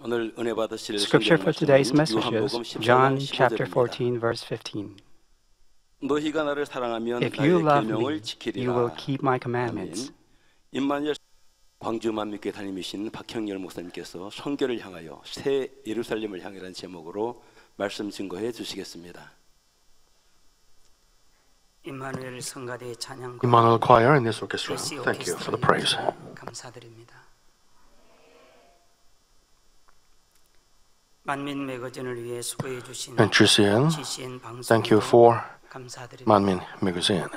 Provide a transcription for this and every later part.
Scripture for today's message is John chapter 14, verse 15. If you love me, you will keep my commandments. 광주만민교회 담임이신 박형렬 목사님께서 선교를 향하여 새 예루살렘을 향하여라는 제목으로 말씀 증거해 주시겠습니다. Emmanuel 성가대 찬양 Emmanuel Choir and this orchestra. Thank you for the praise. 감사드립니다. 만민 매거진을 위해 수고해 주신 And GCN, GCN 방송 thank you for 감사드립니다. Manmin Magazine.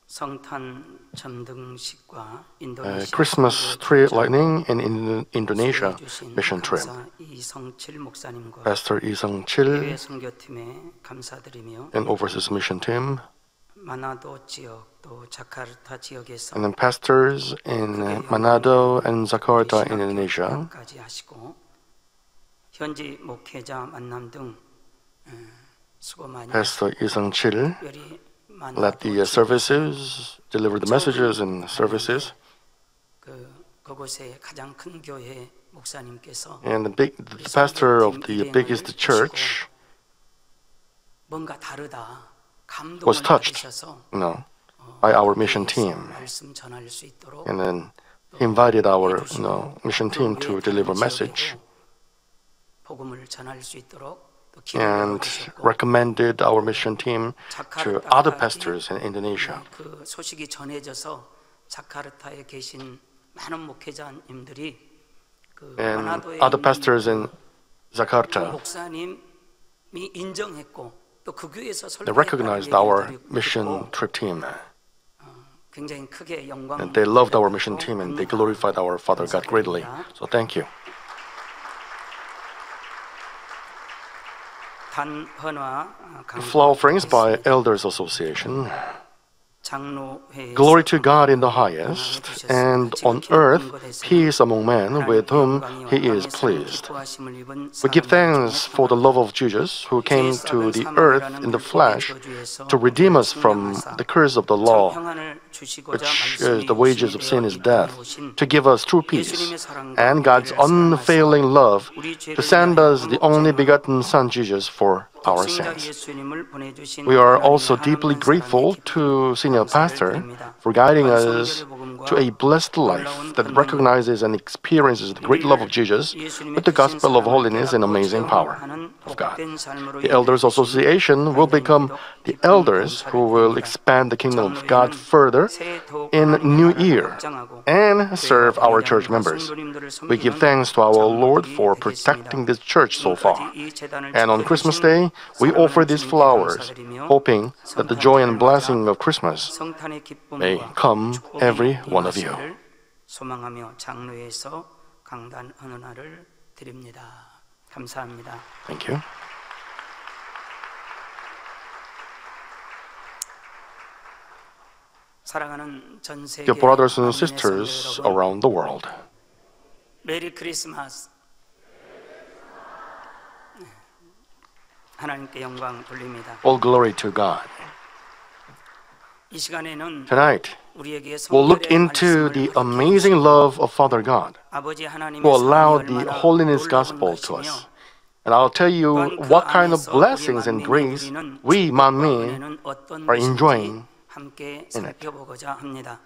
성탄 점등식과 인도네시아 Christmas tree lighting in Indonesia mission trip. 이성칠 목사님과 Pastor Lee Sung-chil 해외 선교팀에 감사드리며 and overseas mission team, 마나도 지역 또 자카르타 지역에서 and then pastors in Manado and Jakarta in Indonesia, 까지 하시고 현지 목회자 만남 등 수고 많이 Pastor Lee Sung-chil 특별히 led the services, delivered the messages and services, 그곳의 가장 큰 교회 목사님께서 and the pastor of the biggest church 뭔가 다르다 was 감동을 touched, 받으셔서 by our mission team, 말씀 전할 수 있도록 and then he invited our mission team to deliver a message 복음을 전할 수 있도록 and recommended our mission team to other pastors in Indonesia. 그 소식이 전해져서 자카르타에 계신 많은 목회자님들이 And other pastors in Jakarta, 목사님이 인정했고 또 그 교회에서 they recognized our mission trip team. 굉장히 크게 영광. And they loved our mission team and they glorified our Father God greatly. So thank you. Flower offerings by Elders Association. Glory to God in the highest, and on earth peace among men with whom He is pleased. We give thanks for the love of Jesus, who came to the earth in the flesh to redeem us from the curse of the law, which is the wages of sin is death, to give us true peace, and God's unfailing love to send us the only begotten Son Jesus for our sins. We are also deeply grateful to Senior Pastor for guiding us to a blessed life that recognizes and experiences the great love of Jesus with the gospel of holiness and amazing power of God. The Elders Association will become the elders who will expand the kingdom of God further in New Year and serve our church members. We give thanks to our Lord for protecting this church so far. And on Christmas Day, we offer these flowers, hoping that the joy and blessing of Christmas may come every one of you. 소망하며 장로회에서 강단 헌원화를 드립니다. 감사합니다. Thank you. 사랑하는 전 세계 Dear brothers and sisters around the world, 메리 크리스마스. 하나님께 영광 돌립니다. all glory to God. 이 시간에는 Tonight, 우리에게 we'll look 성결의 into 말씀을 the amazing love of Father God, 아버지 하나님의 who allowed 사랑이 the 얼마나 holiness 놀라운 gospel to 것이며 us. And I'll tell you what kind of blessings and grace we, Manmin, 은혜는 어떤 are 것인지 enjoying 함께 in it. 살펴보고자 합니다.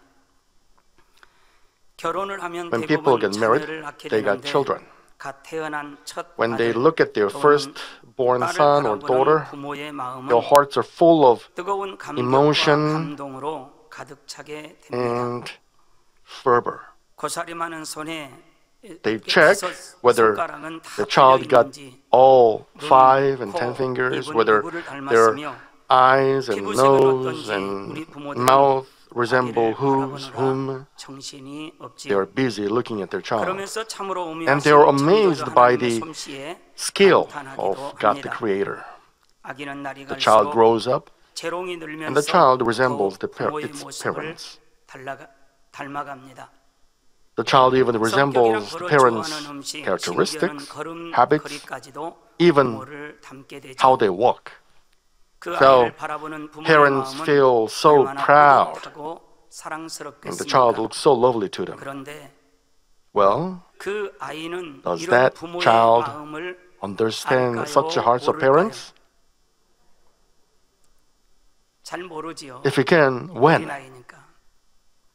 결혼을 하면 When people 대부분 get married, 자녀를 낳게 they got 되는데 children. 갓 태어난 첫 When they 아들 look at their 또는 firstborn 딸을 son or 바라보는 daughter, 부모의 마음은 their hearts are full of 뜨거운 감격과 emotion 감동으로 가득 차게 됩니다. and fervor. 고사리마는 손에 They check whether the child got all 5 and 10 fingers, whether their eyes and nose and mouth resemble whom. They are busy looking at their child. And they are amazed by the skill of God the Creator. The child grows up, and the child resembles its parents. The child even resembles the parents' characteristics, habits, even how they walk. So parents feel so proud And the child looked so lovely to them. 그런데 Well, 그 아이는 does 이런 that 부모의 child 마음을 understand 알까요? such the hearts of 모를까요? parents? 잘 모르지요. If he can, when? 어린아이니까.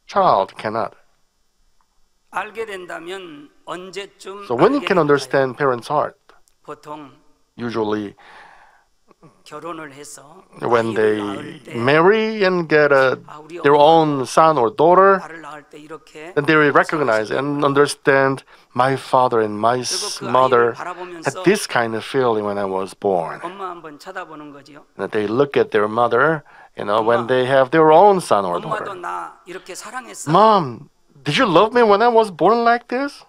Child cannot. 알게 된다면 언제쯤 So when he 알게 can 될까요? understand parents' heart? 보통 Usually 결혼을 해서 when 아이를 they 낳을 때 marry and get 우리 their own son or daughter, 아를 낳을 때 이렇게 then they recognize and understand my father and my mother had this kind of feeling when I was born. 엄마 한번 쳐다보는 거지요. That they look at their mother, when they have their own son or 엄마도 daughter. 나 이렇게 사랑했어. Mom, did you love me when I was born like this?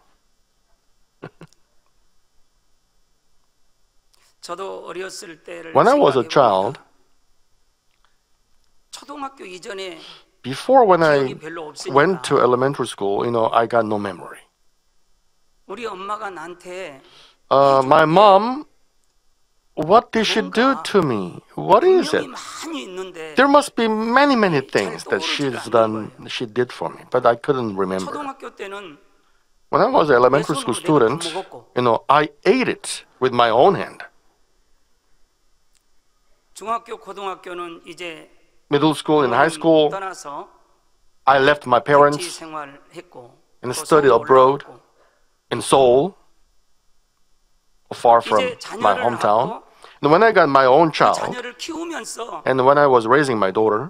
저도 어렸을 때를 When I was a 생각해 child, 보니까 초등학교 이전에 before when I 기억이 별로 없으니까 went to elementary school, I got no memory. 우리 엄마가 나한테 My mom, what did she do to me? What is 분명히 it? 많이 있는데 There must be many, many things that she did for me, but I couldn't remember. 초등학교 때는 When I was an elementary school student, I ate it with my own hand. 중학교 고등학교는 이제 Middle school and high school, 떠나서 I left my 같이 parents 생활했고 and 또 studied 서울 abroad 올라갔고. in Seoul, far from 이제 my 자녀를 hometown. 낳고 And when I got my own 그 child, 자녀를 키우면서 and when I was raising my daughter,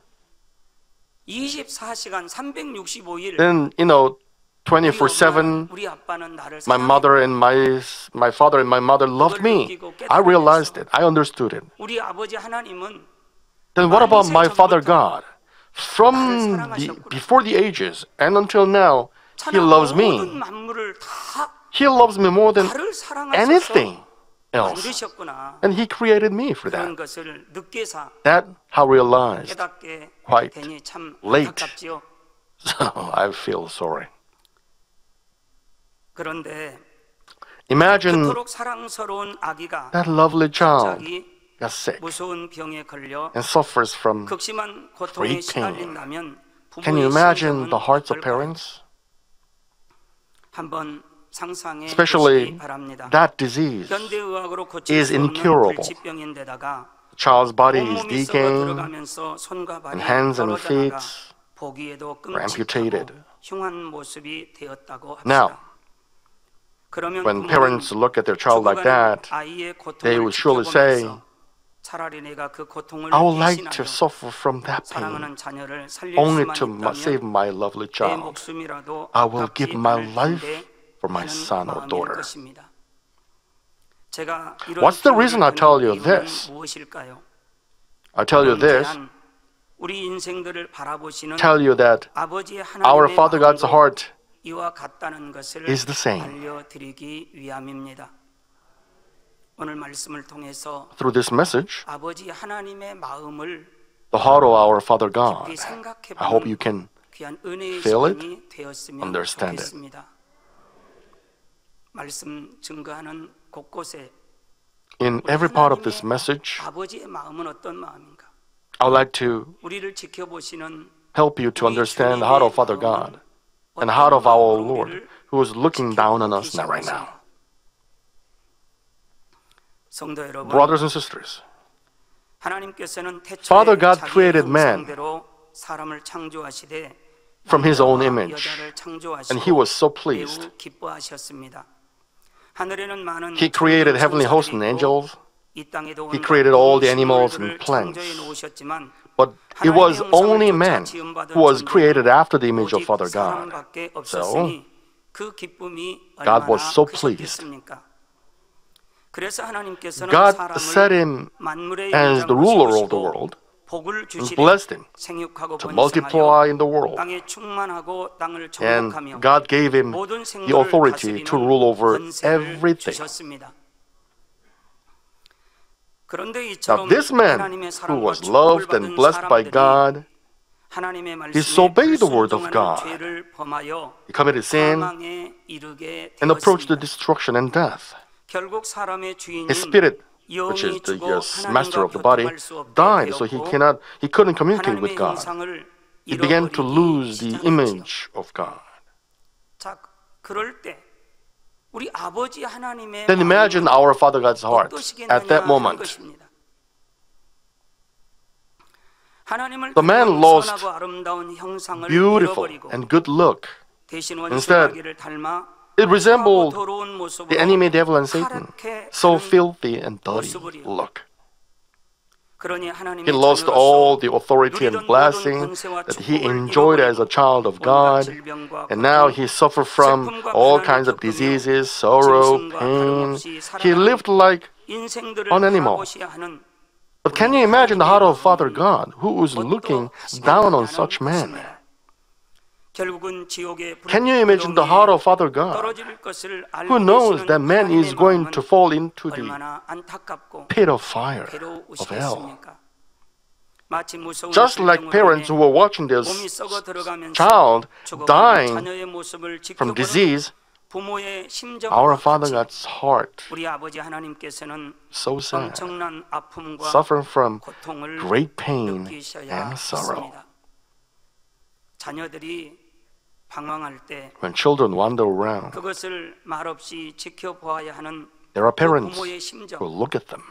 24시간 365일 then 24/7, 우리 아빠는 나를 my mother and my father and my mother loved me. I realized it. I understood it. 우리 아버지 하나님은 Then what about my Father God? Before the ages and until now, He loves me. 모든 만물을 다 He loves me more than 나를 사랑하셔서 anything else. 만드셨구나. And He created me for 그런 that. 것을 늦게사 That I realized 깨닫게 quite 되니 참 late. 안타깝지요. So I feel sorry. 그런데 Imagine 그토록 사랑스러운 아기가 that lovely child 갑자기 got sick 무서운 병에 걸려 and suffers from 극심한 고통에 great pain. 시달린다면 Can you 부모의 imagine 심정은 the hearts of 어떨까요? parents? 한번 상상해 Especially 보시기 바랍니다. that disease. 현대의학으로 고칠 is 수 없는 incurable. 불치병인데다가 Child's body is 온몸이 decaying, 썩어들어가면서 손과 발이 and hands and 떨어져 feet 나가 보기에도 are amputated. 끔찍하고 흉한 모습이 되었다고 Now, 합시다. 그러면 when 부모는 parents look at their child like 죽어가는 that, 아이의 they 고통을 will surely say, 지켜보면서 차라리 내가 그 고통을 I would like to 대신하여 suffer from that pain, 사랑하는 자녀를 살릴 only 수만 to save 있다면 my lovely 내 child. 목숨이라도 I will 아깝지 give my 않을 life 텐데 for my 하는 son or 마음일 daughter. 것입니다. 제가 이런 What's the reason I tell you 이유는 this? 무엇일까요? I tell you this, 영원한 우리 인생들을 바라보시는 tell you that 아버지 our 하나님의 Father God's 마음도 heart 이와 같다는 것을 is the same. 알려드리기 위함입니다. 오늘 말씀을 통해서 Through this message, 아버지 하나님의 마음을 the heart of our Father God, 깊이 생각해 I hope you 보는 can 귀한 은혜의 feel it, 시간이 되었으면 understand it. 좋겠습니다. 말씀 증거하는 곳곳에 in 우리 every part of 하나님의 this message, 아버지의 마음은 어떤 마음인가? I would like to 우리를 지켜보시는 help you to understand the heart of Father God and the heart of our Lord, who is looking down on us right now. 성도 여러분, Brothers and sisters, 하나님께서는 Father 태초에 God 자기 created man 형상대로 사람을 창조하시되 from His own 남자와 image, 여자를 창조하시고 and He was so pleased. 매우 기뻐하셨습니다. 하늘에는 많은 He created heavenly hosts and angels. He created all the animals and plants. But it was only man who was created after the image of Father God. So, God was so pleased. God set him as the ruler of the world and blessed him to multiply in the world. And God gave him the authority to rule over everything. Now, this man who was loved and blessed by God disobeyed the word of God. He committed sin and approached the destruction and death. His spirit, which is the master of the body, died, so he couldn't communicate with God. he began to lose the image of God. 자, 그럴 때 우리 아버지 하나님의 Then imagine our Father God's heart at that moment. 것입니다. 하나님을 The man lost 선하고 아름다운 형상을 beautiful 잃어버리고 and good look. 대신 Instead, 원수마귀를 닮아 it resembled 더러운 모습으로 the enemy devil and Satan, 타락해 so 가는 filthy and dirty 모습을요. look. 그러니 하나님의 He lost 자녀로서 all the authority and 누리던 blessing 모든 권세와 that he 축복을 enjoyed as a child of God, 온갖 질병과 and now 고통, he suffered from 슬픔과 all 가난을 kinds of 겪으며 diseases, sorrow, 짐승과 pain. 다름없이 He lived like 인생들을 an animal. 바라보셔야 하는 But can you imagine the heart of Father God, who was looking down on such men? 결국은 지옥의 Can you imagine the heart of Father God, 떨어질 것을 who 알고 knows 계시는 that man is 하나님의 going 마음은 to fall into the 얼마나 안타깝고 pit of fire of hell? 괴로우시겠습니까? 마치 무서운 Just like 질병으로 parents who 인해 were watching their 몸이 썩어 들어가면서 child 죽어가는 dying 자녀의 모습을 from 지켜보는 disease, 부모의 심정과 our Father 같이 God's heart, 우리 아버지 하나님께서는 so sad, 엄청난 아픔과 suffering from 고통을 great pain 느끼셔야 and sorrow. 했습니다. 자녀들이 방황할 때 When children wander around, 그것을 말없이 지켜보아야 하는 there are 그 parents 부모의 심정, who look at them.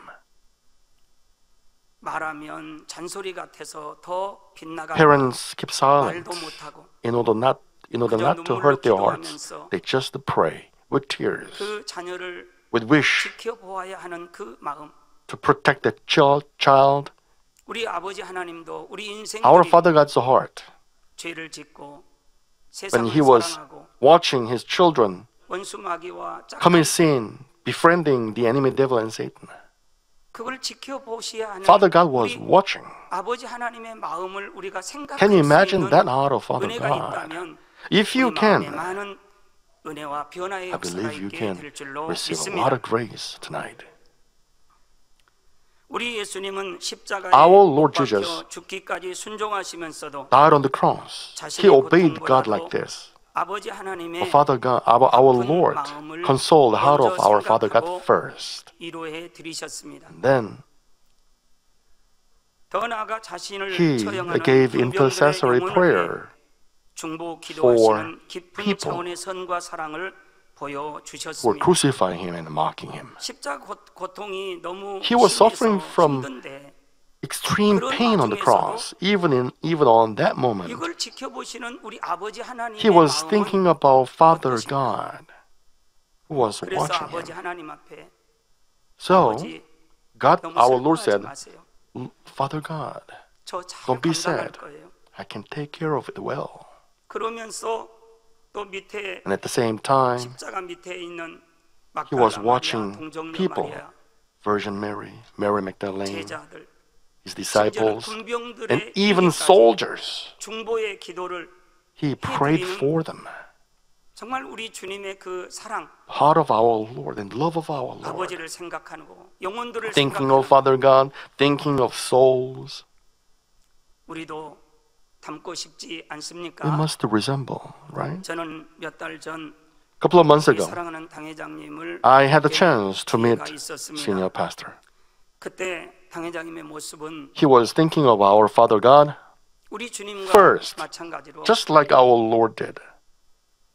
말하면 잔소리 같아서 더 빗나가 Parents keep silent 말도 못하고 in order not to hurt their hearts. They just pray with tears, 그 자녀를 with wish 지켜보아야 하는 그 마음. to protect the child. 우리 아버지 하나님도 우리 인생들이 Our Father God's heart, 죄를 짓고 when 세상을 He was 사랑하고 watching His children 원수 마귀와 commit sin, befriending the enemy devil and Satan, 그걸 지켜보셔야 하는 Father God was 우리 watching. 아버지 하나님의 마음을 우리가 생각할 Can you 수 imagine 있는 that heart of Father 은혜가 God? 있다면 If you 우리 마음에 can, 많은 은혜와 변화의 I 역사가 believe you 있게 can 될 줄로 receive a 믿습니다. lot of grace tonight. 우리 예수님은 십자가에 Our 못 Lord 박혀 Jesus 죽기까지 순종하시면서도 Died on the cross. He obeyed God like this. 아버지 하나님의 Father God, our Lord, consoled the heart of our Father God first. 이루해 드리셨습니다. Then 더 나아가 자신을 He 처형하는 gave 군병들의 intercessory 영혼을 위해 prayer 중보 기도하시는 깊은 people 차원의 선과 사랑을 who were 보여주셨습니다. crucifying Him and mocking Him. 십자가 고통이 너무 He was 심해서 suffering from 힘든데 Extreme pain on the cross. Even on that moment, 이걸 지켜보시는 우리 아버지 하나님의 He was 마음은 thinking about Father 어떠신가? God, who was 그래서 watching 아버지 Him. 하나님 앞에 So, 아버지 God, 너무 our Lord 슬퍼하지 said, 마세요. Father God, 저 잘 don't be 감당할 sad. 거예요. I can take care of it well. 그러면서 또 밑에 And at the same time, 십자가 밑에 있는 He was 막달라 watching 마리아, 동정녀 people, 마리아, Virgin Mary, Mary Magdalene, 제자들, His 심지어는 disciples, 군병들의 and even 위기까지 soldiers. 중보의 기도를 He prayed for them. 정말 우리 주님의 그 사랑, Heart of our Lord and love of our Lord. 아버지를 생각하고 영혼들을 Thinking of 생각하고 Father God, thinking of souls. 우리도 닮고 싶지 않습니까? We must resemble, right? 저는 몇 달 전 A couple of months 우리 ago, 사랑하는 당회장님을 I had the chance to meet 기회가 있었습니다. Senior Pastor. 그때 당회장님의 모습은 He was thinking of our Father God, 우리 주님과 First, 마찬가지로 just like our Lord did.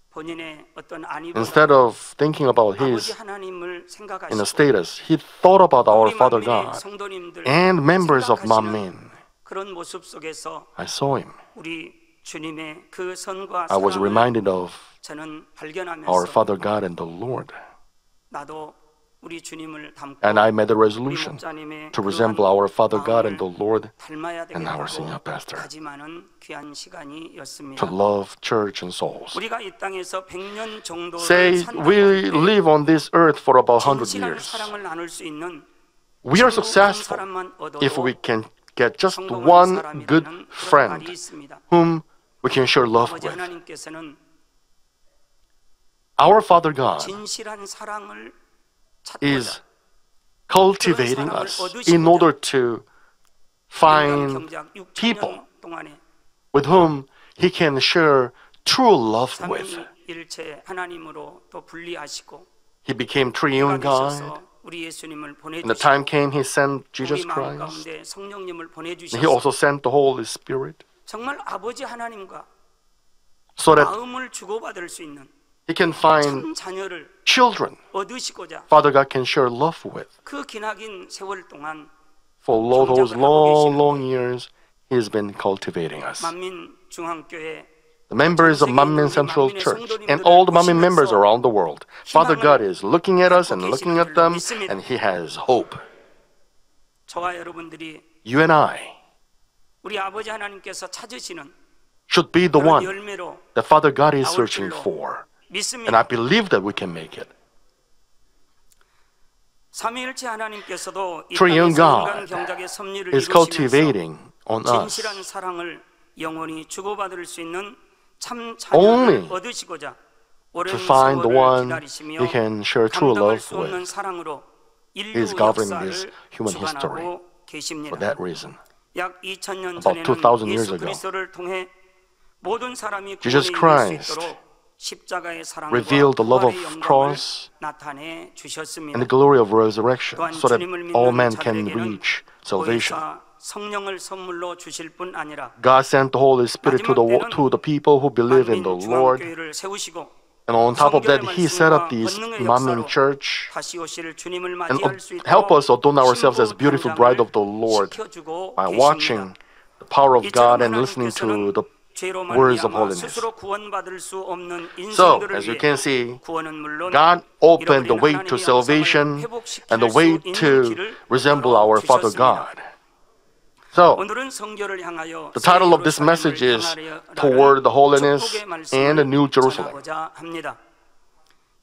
본인의 어떤 Instead 안위보다 of thinking about 아버지 His 하나님을 생각하시고 in a status, He thought about our 우리 Father 만민의 God 성도님들 and members of 생각하시는 Manmin. 그런 모습 속에서 I saw Him. 우리 주님의 그 선과 I was 사랑을 reminded of 저는 our 발견하면서 Father God and the Lord. 나도 우리 주님을 닮고 And I made a 우리 resolution 목자님의 to 그러한 resemble our Father God and 마음을 the Lord 닮아야 and our senior 되겠다고 pastor. 다짐하는 귀한 to 시간이었습니다. love church and souls. 우리가 이 땅에서 100년 정도를 Say 산다고 we 할 때 live on this earth for about 100 진실한 years. 사랑을 나눌 수 있는 We are 친구 한 successful 사람만 if we 얻어도 can get just 성공한 one 사람이라는 good 그런 말이 friend 있습니다. whom we can share love 아버지 with. 하나님께서는 Our Father God 진실한 사랑을 is 찾고자 cultivating us in order to find 경작 6천 people 년 동안에 with whom He can share true love with. 삼위일체 하나님으로 또 분리하시고 He became triune God. 되셔서 우리 예수님을 When the time 보내주시고 came, He sent 우리 Jesus 마음 Christ. 가운데 성령님을 And He 보내주셔서 also sent the Holy Spirit. 정말 아버지 하나님과 so that 마음을 주고받을 수 있는 he can find 참 자녀를 children 얻으시고자 Father God can share love with. 그 기나긴 세월 동안 For all those long years, he has been cultivating us. 만민중앙교회 The members of Manmin Central Church and all the Manmin members around the world, Father God is looking at us and looking at them, and he has hope. 저와 여러분들이 You and I 우리 아버지 하나님께서 찾으시는 should be the 그런 one 열매로 that Father God is searching for. And I 믿습니다. believe that we can make it. 삼위일체 하나님께서도 이 Triune 땅에서 God 인간 경작의 섭리를 is 이루시면서 cultivating on us 진실한 사랑을 영원히 주고받을 수 있는 참 Only 자녀를 얻으시고자 to 오랜 find the 세월을 one 기다리시며 he can share true 감당할 love 수 없는 with. 사랑으로 인류 He's governing this 역사를 human history 주관하고 for 계십니다. that reason. 약 2000년 About 전에는 2000 years 예수 ago, 그리스도를 통해 모든 사람이 Jesus 구원에 이를 수 Christ 있도록 십자가의 사랑과 revealed the love of 부활의 영광을 cross 나타내 주셨습니다. and the glory of resurrection 또한 so that 주님을 all 믿는 men can 자들에게는 reach salvation. 보혜사 성령을 선물로 주실 뿐 아니라 God sent the Holy Spirit to the people who believe in the Lord. 만민중앙교회를 세우시고 And on top of that, 성결의 he set up 말씀과 this 권능의 Manmin 역사로 church 다시 오실 주님을 and 맞이할 수 있도록 help us adorn ourselves as 신부 beautiful 단장을 bride of the Lord 지켜주고 by 계십니다. watching the power of God and listening 하나님께서는 to the 죄로 words of 말미암아 holiness. 스스로 구원받을 수 없는 So, 인생들을 as you 위해 can see, 구원은 물론 God opened the way 잃어버린 to 하나님의 salvation 영상을 회복시킬 and the 수 way 있는 to 길을 resemble our Father 열어주셨습니다. God. So, 오늘은 성결을 향하여 the title of this message is Toward the Holiness and the New Jerusalem. 합니다.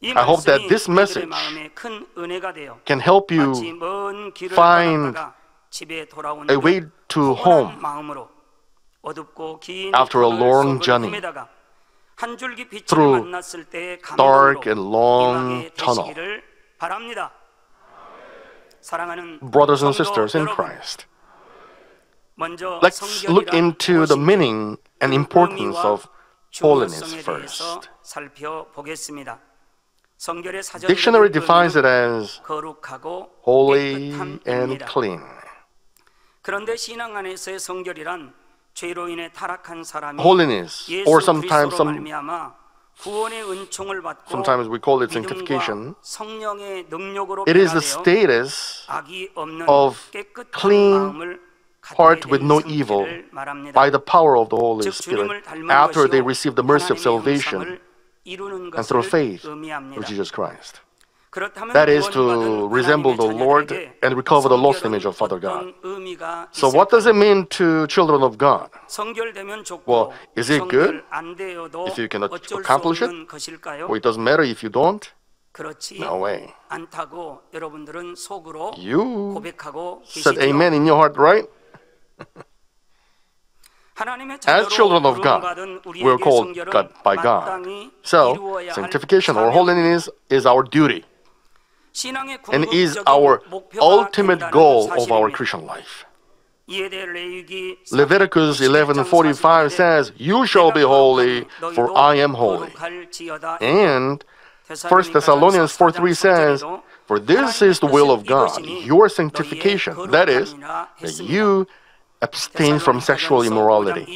이 I hope that 말씀이 this 우리들의 message 마음에 큰 은혜가 되어 can help you 마치 먼 길을 find 떠났다가 집에 돌아오는 a way to home 마음으로 어둡고 긴 after a 터널 long 속을 journey 헤매다가 한 줄기 빛을 through 만났을 때의 dark 감동으로 and long 임하게 tunnel. 되시기를 바랍니다. 사랑하는 Brothers and 성도 sisters in 여러분, Christ, 먼저 let's look 성결이란 into the 무엇인지 meaning and importance 의미와 of holiness 중요성에 first. 대해서 살펴보겠습니다. 성결의 사전 Dictionary defines it as 거룩하고 holy and 깨끗함입니다. clean. 그런데 신앙 안에서의 성결이란 죄로 인해 타락한 사람이 Holiness, 예수 or sometimes 그리스도로 말미암아 구원의 은총을 받고 sometimes we call it 믿음과 sanctification. 성령의 능력으로 It is the 변화되어 status 악이 없는 of 깨끗한 clean 마음을 갖게 heart with 된 no 상태를 evil 말합니다. by the power of the Holy 즉 Spirit 주님을 닮은 after they 것이요 receive the mercy of 하나님의 salvation 형상을 이루는 and through 것을 faith 의미합니다. of Jesus Christ. 그렇다면 That is 구원받은 to resemble the 하나님의 Lord 자녀들에게 and recover the lost 성결은 image of Father God. 어떤 의미가 So what does 있을까요? it mean to children of God? 성결되면 좋고 Well, is it good 성결 안 되어도 if you cannot 어쩔 수 accomplish it? 없는 것일까요? Well, it doesn't matter if you don't. 그렇지 No way. 않다고 여러분들은 속으로 You 고백하고 said 계시죠. amen in your heart, right? 하나님의 As children 자녀로 of God, 부름받은 we're 우리에게 called 성결은 God by God. 마땅히 So, 이루어야 할 sanctification or 사명, holiness is our duty 신앙의 and is 궁극적인 our 목표가 ultimate 된다는 goal of our 사실입니다. Christian life. 이에 대해 레위기 Leviticus 11:45 says, "You shall be holy, for I am holy." And 1 Thessalonians 4:3 says, "For this is the will of God, your sanctification, that is, that you abstain from sexual immorality."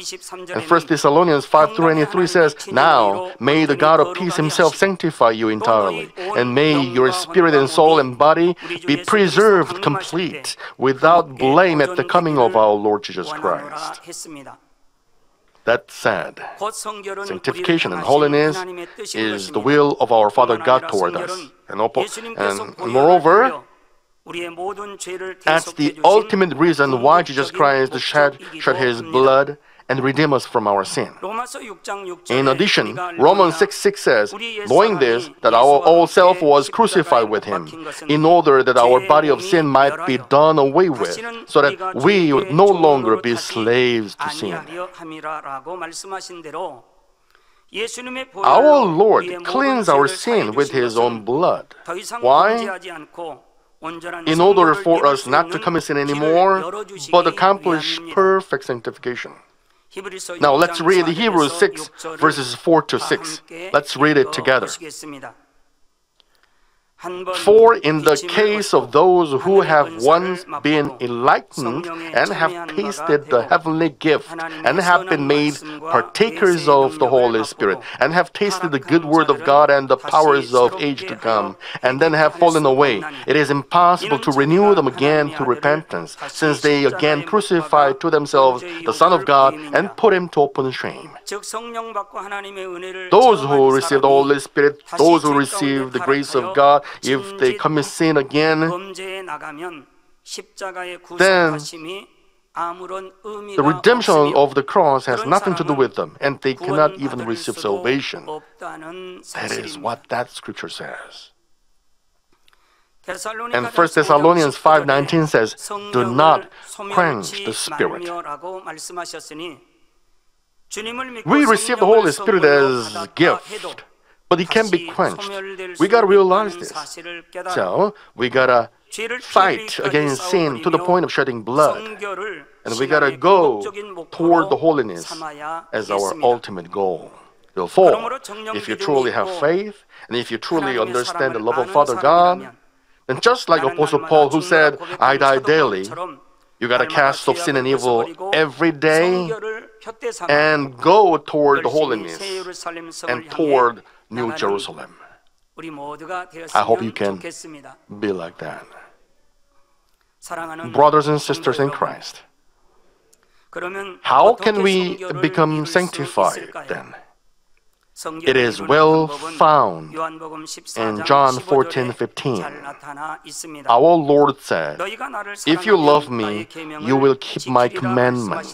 And 1 Thessalonians 5:23 says, "Now may the God of peace himself sanctify you entirely, and may your spirit and soul and body be preserved complete, without blame at the coming of our Lord Jesus Christ." That's sad. Sanctification and holiness is the will of our Father God toward us. And moreover, that's the ultimate reason why Jesus Christ shed his blood and redeem us from our sin. In addition, Romans 6:6 says, "Knowing this, that our old self was crucified with him, in order that our body of sin might be done away with, so that we would no longer be slaves to sin." Our Lord cleansed our sin with his own blood. Why? In order for us not to commit sin anymore, but accomplish perfect sanctification. Now let's read Hebrews 6 verses 4 to 6. Let's read it together. For in the case of those who have once been enlightened and have tasted the heavenly gift and have been made partakers of the Holy Spirit and have tasted the good word of God and the powers of age to come and then have fallen away, it is impossible to renew them again to repentance, since they again crucified to themselves the Son of God and put him to open shame. Those who receive the Holy Spirit, those who receive the grace of God, if they commit sin again, then the redemption of the cross has nothing to do with them, and they cannot even receive salvation. That is what that scripture says. And 1 Thessalonians 5:19 says, do not quench the Spirit. We receive the Holy Spirit as a gift, but it can be quenched. We got to realize this. So we got to fight against sin to the point of shedding blood. And we got to go toward the holiness as our ultimate goal. Therefore, if you truly have faith, and if you truly understand the love of Father God, then just like Apostle Paul who said, I die daily, you got to cast off sin and evil every day and go toward the holiness and toward New Jerusalem. I hope you can be like that. Brothers and sisters in Christ, how can we become sanctified then? It is well found in John 14:15. Our Lord said, if you love me, you will keep my commandments.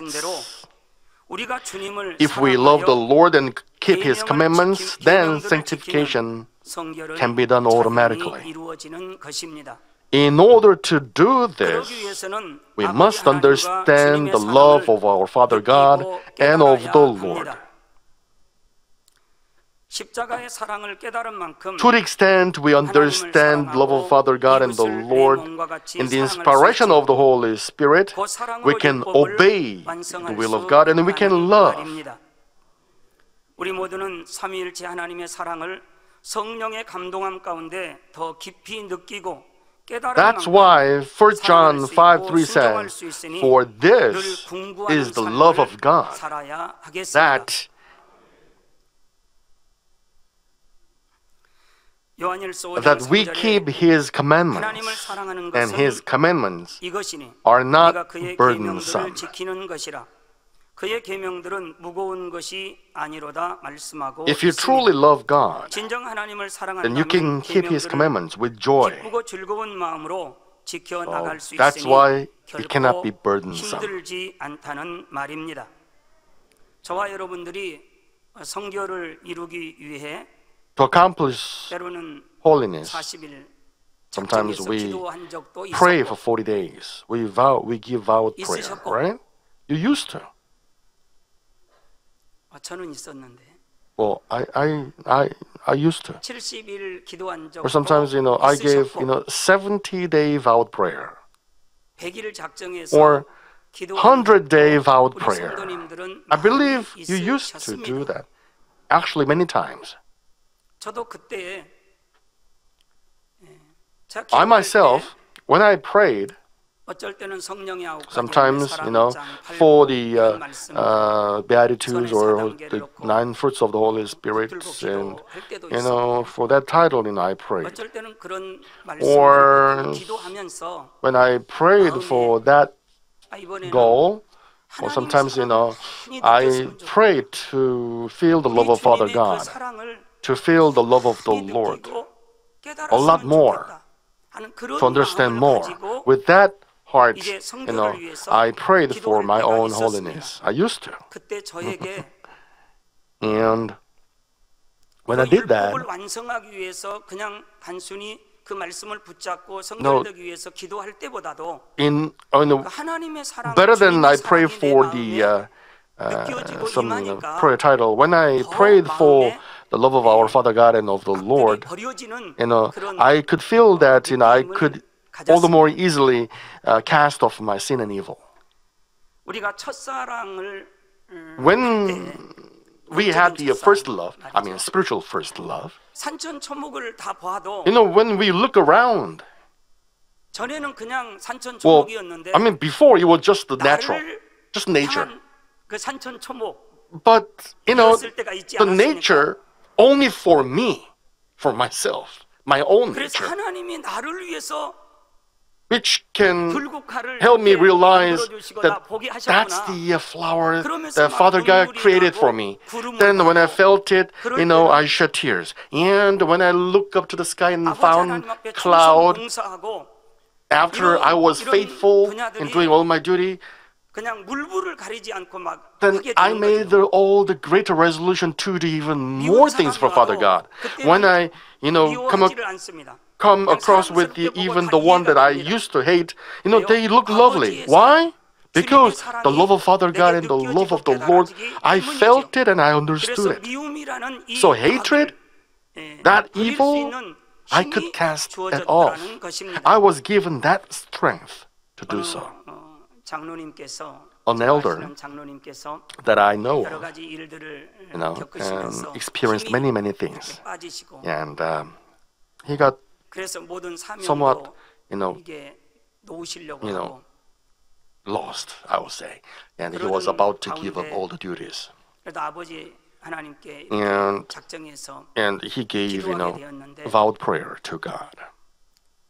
If we love the Lord and keep His commandments, then sanctification can be done automatically. In order to do this, we must understand the love of our Father God and of the Lord. To the extent we understand the love of Father God and the Lord, in the inspiration of the Holy Spirit, we can obey the will of God and we can love. 우리 모두는 삼위일체 하나님의 사랑을 성령의 감동함 가운데 더 깊이 느끼고 That's why 1 John 5:3 says, for this is the love of God, that we keep His commandments, and His commandments are not burdensome. If you truly love God, then you can keep His commandments with joy. That's why it cannot be burdensome. To accomplish holiness, sometimes we pray for 40 days. We give vowed prayer, right? You used to. Well, I used to. Or sometimes, I gave, 70-day vowed prayer. Or 100-day vowed prayer. I believe you used to do that. Actually, many times. I myself, when I prayed, sometimes, for the Beatitudes or the 9 fruits of the Holy Spirit, and, for that title, I prayed. Or when I prayed for that goal, or sometimes, I prayed to feel the love of Father God, to feel the love of the Lord a lot more, to understand more. With that heart, I prayed for my own holiness. I used to. And when I did that, better than I pray for the some prayer title, when I prayed for the love of our Father God and of the Lord, I could feel that I could all the more easily cast off my sin and evil. When we had the first love, I mean spiritual first love. 산천초목을 다 봐도 When we look around, 전에는 그냥 well, 산천초목이었는데 I mean before it was just the natural, just nature. 향한 그 산천초목 But 되었을 때가 있지 the 않았습니까? nature only for me, for myself, my own 그래서 nature, 하나님이 나를 위해서 which can 불국화를 help me 이렇게 realize 만들어주시고 that 나 보게 that's 하셨구나. the flower 그러면서 that 막 Father God 눈물이 created 나고 for me. 구름을 Then when I 보고 felt it, 그럴 I 때는 shed tears. And when I look up to the sky and 아버지 found 하나님 앞에 cloud, 봉사하고 after I was faithful in doing all my duty, 그냥 물불을 가리지 않고 막 then 하게 I 되는 made 거죠. all the greater resolution to do even more things for Father God. When I, 미워하지를 않습니다. come across with even the one that I used to hate, they look lovely. Why? Because the love of Father God and the love of the Lord, I felt it and I understood it. So hatred, that evil, I could cast it off. I was given that strength to do so. 장로님께서 An elder 장로님께서 that I know 여러 of, 가지 일들을 and 겪으시면서 experienced 힘이 many things. 빠지시고 And he got 그래서 모든 somewhat, 사명도 이게 놓으시려고 하고 lost, I would say. And he was about to give up all the duties. 그래도 아버지 하나님께 And, 작정해서 and he gave, 기도하게 되었는데 vowed prayer to God.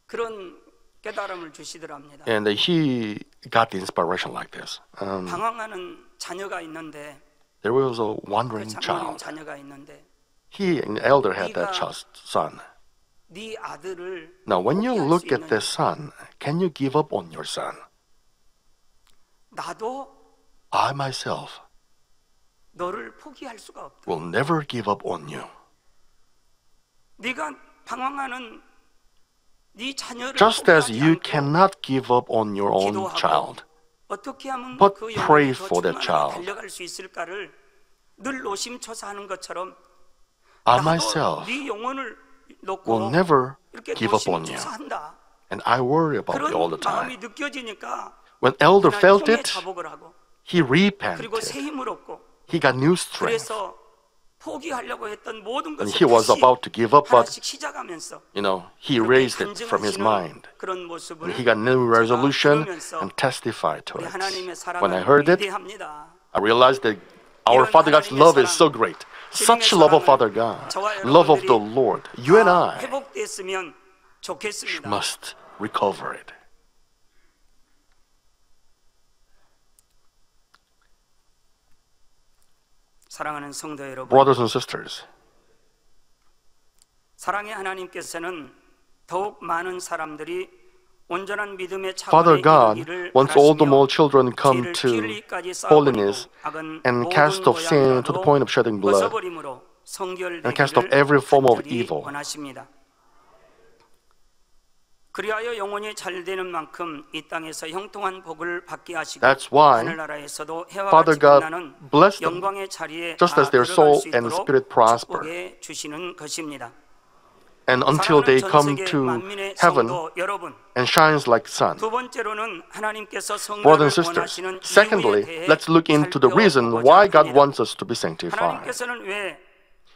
그런 깨달음을 주시더랍니다. And he got the inspiration like this. 방황하는 자녀가 있는데 There was a 그 wandering 장로님 child. 자녀가 있는데 He, an elder, had that son. 네 아들을 Now, when you 포기할 look 수 at the 있느냐? son, can you give up on your son? 나도 I myself 너를 포기할 수가 없다. will never give up on you. 네가 방황하는 네 자녀를 Just as 포기하지 you 않고 cannot give up on your own 기도하고 child. 어떻게 하면 but 그 pray 영혼이 더 for that 충만하게 child. 달려갈 수 있을까를 늘 노심초사하는 것처럼 I 나도 myself 네 영혼을 놓고 will never 이렇게 give up on you. 노심초사한다. And I worry about 그런 you all the 마음이 time. 느껴지니까 When elder 그날 felt 형의 it, 자복을 하고 he 그리고 새 repented. 힘을 얻고 He got new strength. 그래서 포기하려고 했던 모든 And 것을 he was 다시 about to give up, but 하나씩 시작하면서 he 이렇게 raised it from his 간증하시는 mind. 그런 모습을 And he got new resolution 들으면서 and testified to 우리 it. 하나님의 When I 사랑은 heard it, 위대합니다. I realized that our Father God's love is so great. Such love of Father God, love of the Lord. You and I 회복됐으면 좋겠습니다. must recover it. 사랑하는 성도 여러분, Brothers and sisters, 사랑의 하나님께서는 더욱 많은 사람들이 온전한 믿음의 Father 차원에 God 이르기를 wants all the 바라시며 more children come 죄를 to 피흘리까지 holiness 쌓아버리고 악은 and 모든 cast off sin to the point of 모양으로 shedding blood 벗어버림으로 and cast off every form of 성결되기를 evil. 원하십니다. 그리하여 영혼이 잘 되는 만큼 이 땅에서 형통한 복을 받게 하시고 That's why 하늘나라에서도 해와 Father 같이 God 빛나는 blessed them 영광의 자리에 just as 다 their 들어갈 soul 수 and 있도록 spirit prosper. 축복해 주시는 것입니다. And until they 사랑하는 전 come 세계 to 만민의 heaven 성도 여러분, and shines like sun. 두 번째로는 하나님께서 Brothers 성결을 and sisters, 원하시는 이유에 secondly, 대해 let's look into the reason why God wants us to be sanctified. 하나님께서는 왜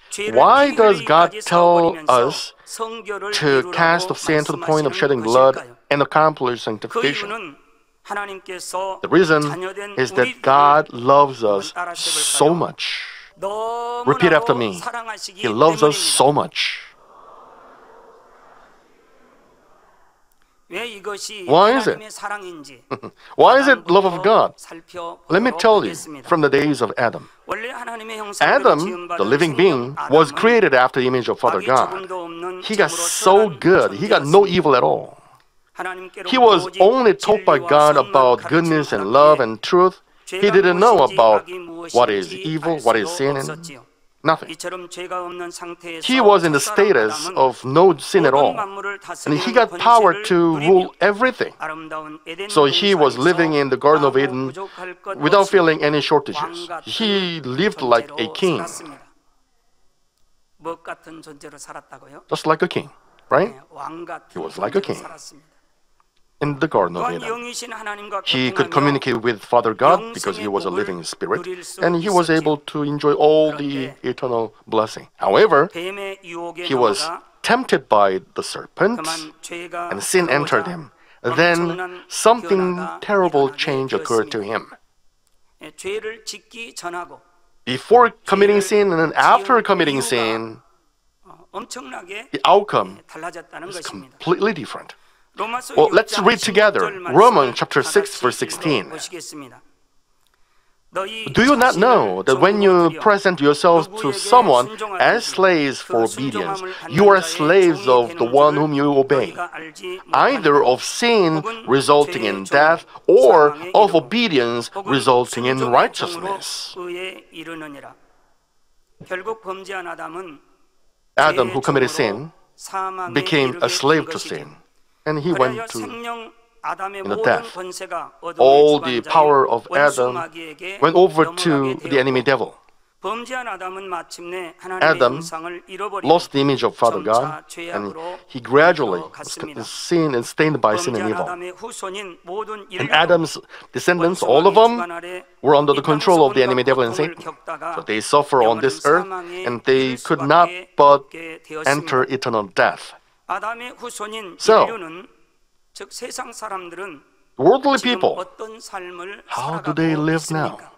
죄를 Why does God 피흘리까지 tell 쌓아버리면서 us 성결을 to cast 이루라고 off sin to the point of 말씀하시는 shedding blood 것일까요? and accomplish 그 sanctification? 이유는 하나님께서 The reason 자녀된 is that 우리들을 God loves us 따라 so 세볼까요? much. Repeat after 너무나도 me. 사랑하시기 He loves us 때문입니다. so much. 왜 이것이 Why is it? 하나님의 사랑인지 Why is it love of God? 살펴보도록 Let me tell you 하겠습니다. from the days of Adam. 원래 하나님의 형상으로 Adam, 지음받은 the living 생명 being, was 아담은 created after the image of Father 악이 God. 조금도 없는 He got 참으로 so 선한 good. He got no 존재였습니다. evil at all. 하나님께로부터 He was 오직 only taught by 진리와 God 선만 about 가르침을 goodness and 받았기에 love and truth. He 죄가 didn't know 무엇인지 about 악이 무엇인지 what is 알 evil, what is 수도 sin, and 없었지요. nothing. 이처럼 죄가 없는 상태에서 He was in the 첫사람 status 아담은 of no sin at 모든 all. 만물을 And he 다스리는 got power 권세를 to 누리며 rule everything. 아름다운 에덴 So he was 동산에서 living in the Garden of 아무 Eden 부족할 것 without 없이 feeling any shortages. 왕 같은 He lived like a 존재로 king, 살았습니다. 뭐 같은 존재로 살았다고요? just like a king, right? 네, 왕 같은 He was like a 존재로 king. 살았습니다. in the Garden of 또한 Eden. 영이신 하나님과 He could 교통하며 communicate with Father God because he was a living spirit, and he was able to enjoy all the eternal blessing. However, 뱀의 유혹에 he was 넘어가 tempted by the serpent, 그만 죄가 and sin entered him. Then something terrible change occurred to him. 죄를 짓기 전하고 Before committing sin and then after committing sin, 엄청나게 the outcome 달라졌다는 is 것입니다. completely different. 로마서 Well, let's 6장 read together 16절 Romans 말씀을 chapter 6, 다 verse 같이 16. 읽어보시겠습니다. 너희 Do you not know that when you 자신을 present yourselves to someone as slaves for obedience, you are slaves of the one whom you obey, either of sin resulting in death or of obedience resulting in righteousness? 결국 범죄한 아담은 Adam, who committed sin, became a slave to sin, and he went to the death. All the power of Adam went over to the enemy devil. Adam lost the image of Father God, and he gradually was seen and stained by sin and evil. And Adam's descendants, all of them, were under the control of the enemy devil and Satan. So they suffer on this earth, and they could not but enter eternal death. So, 즉 세상 사람들은 worldly 지금 people, 어떤 삶을 how do they 살아가고 live now? 있습니까?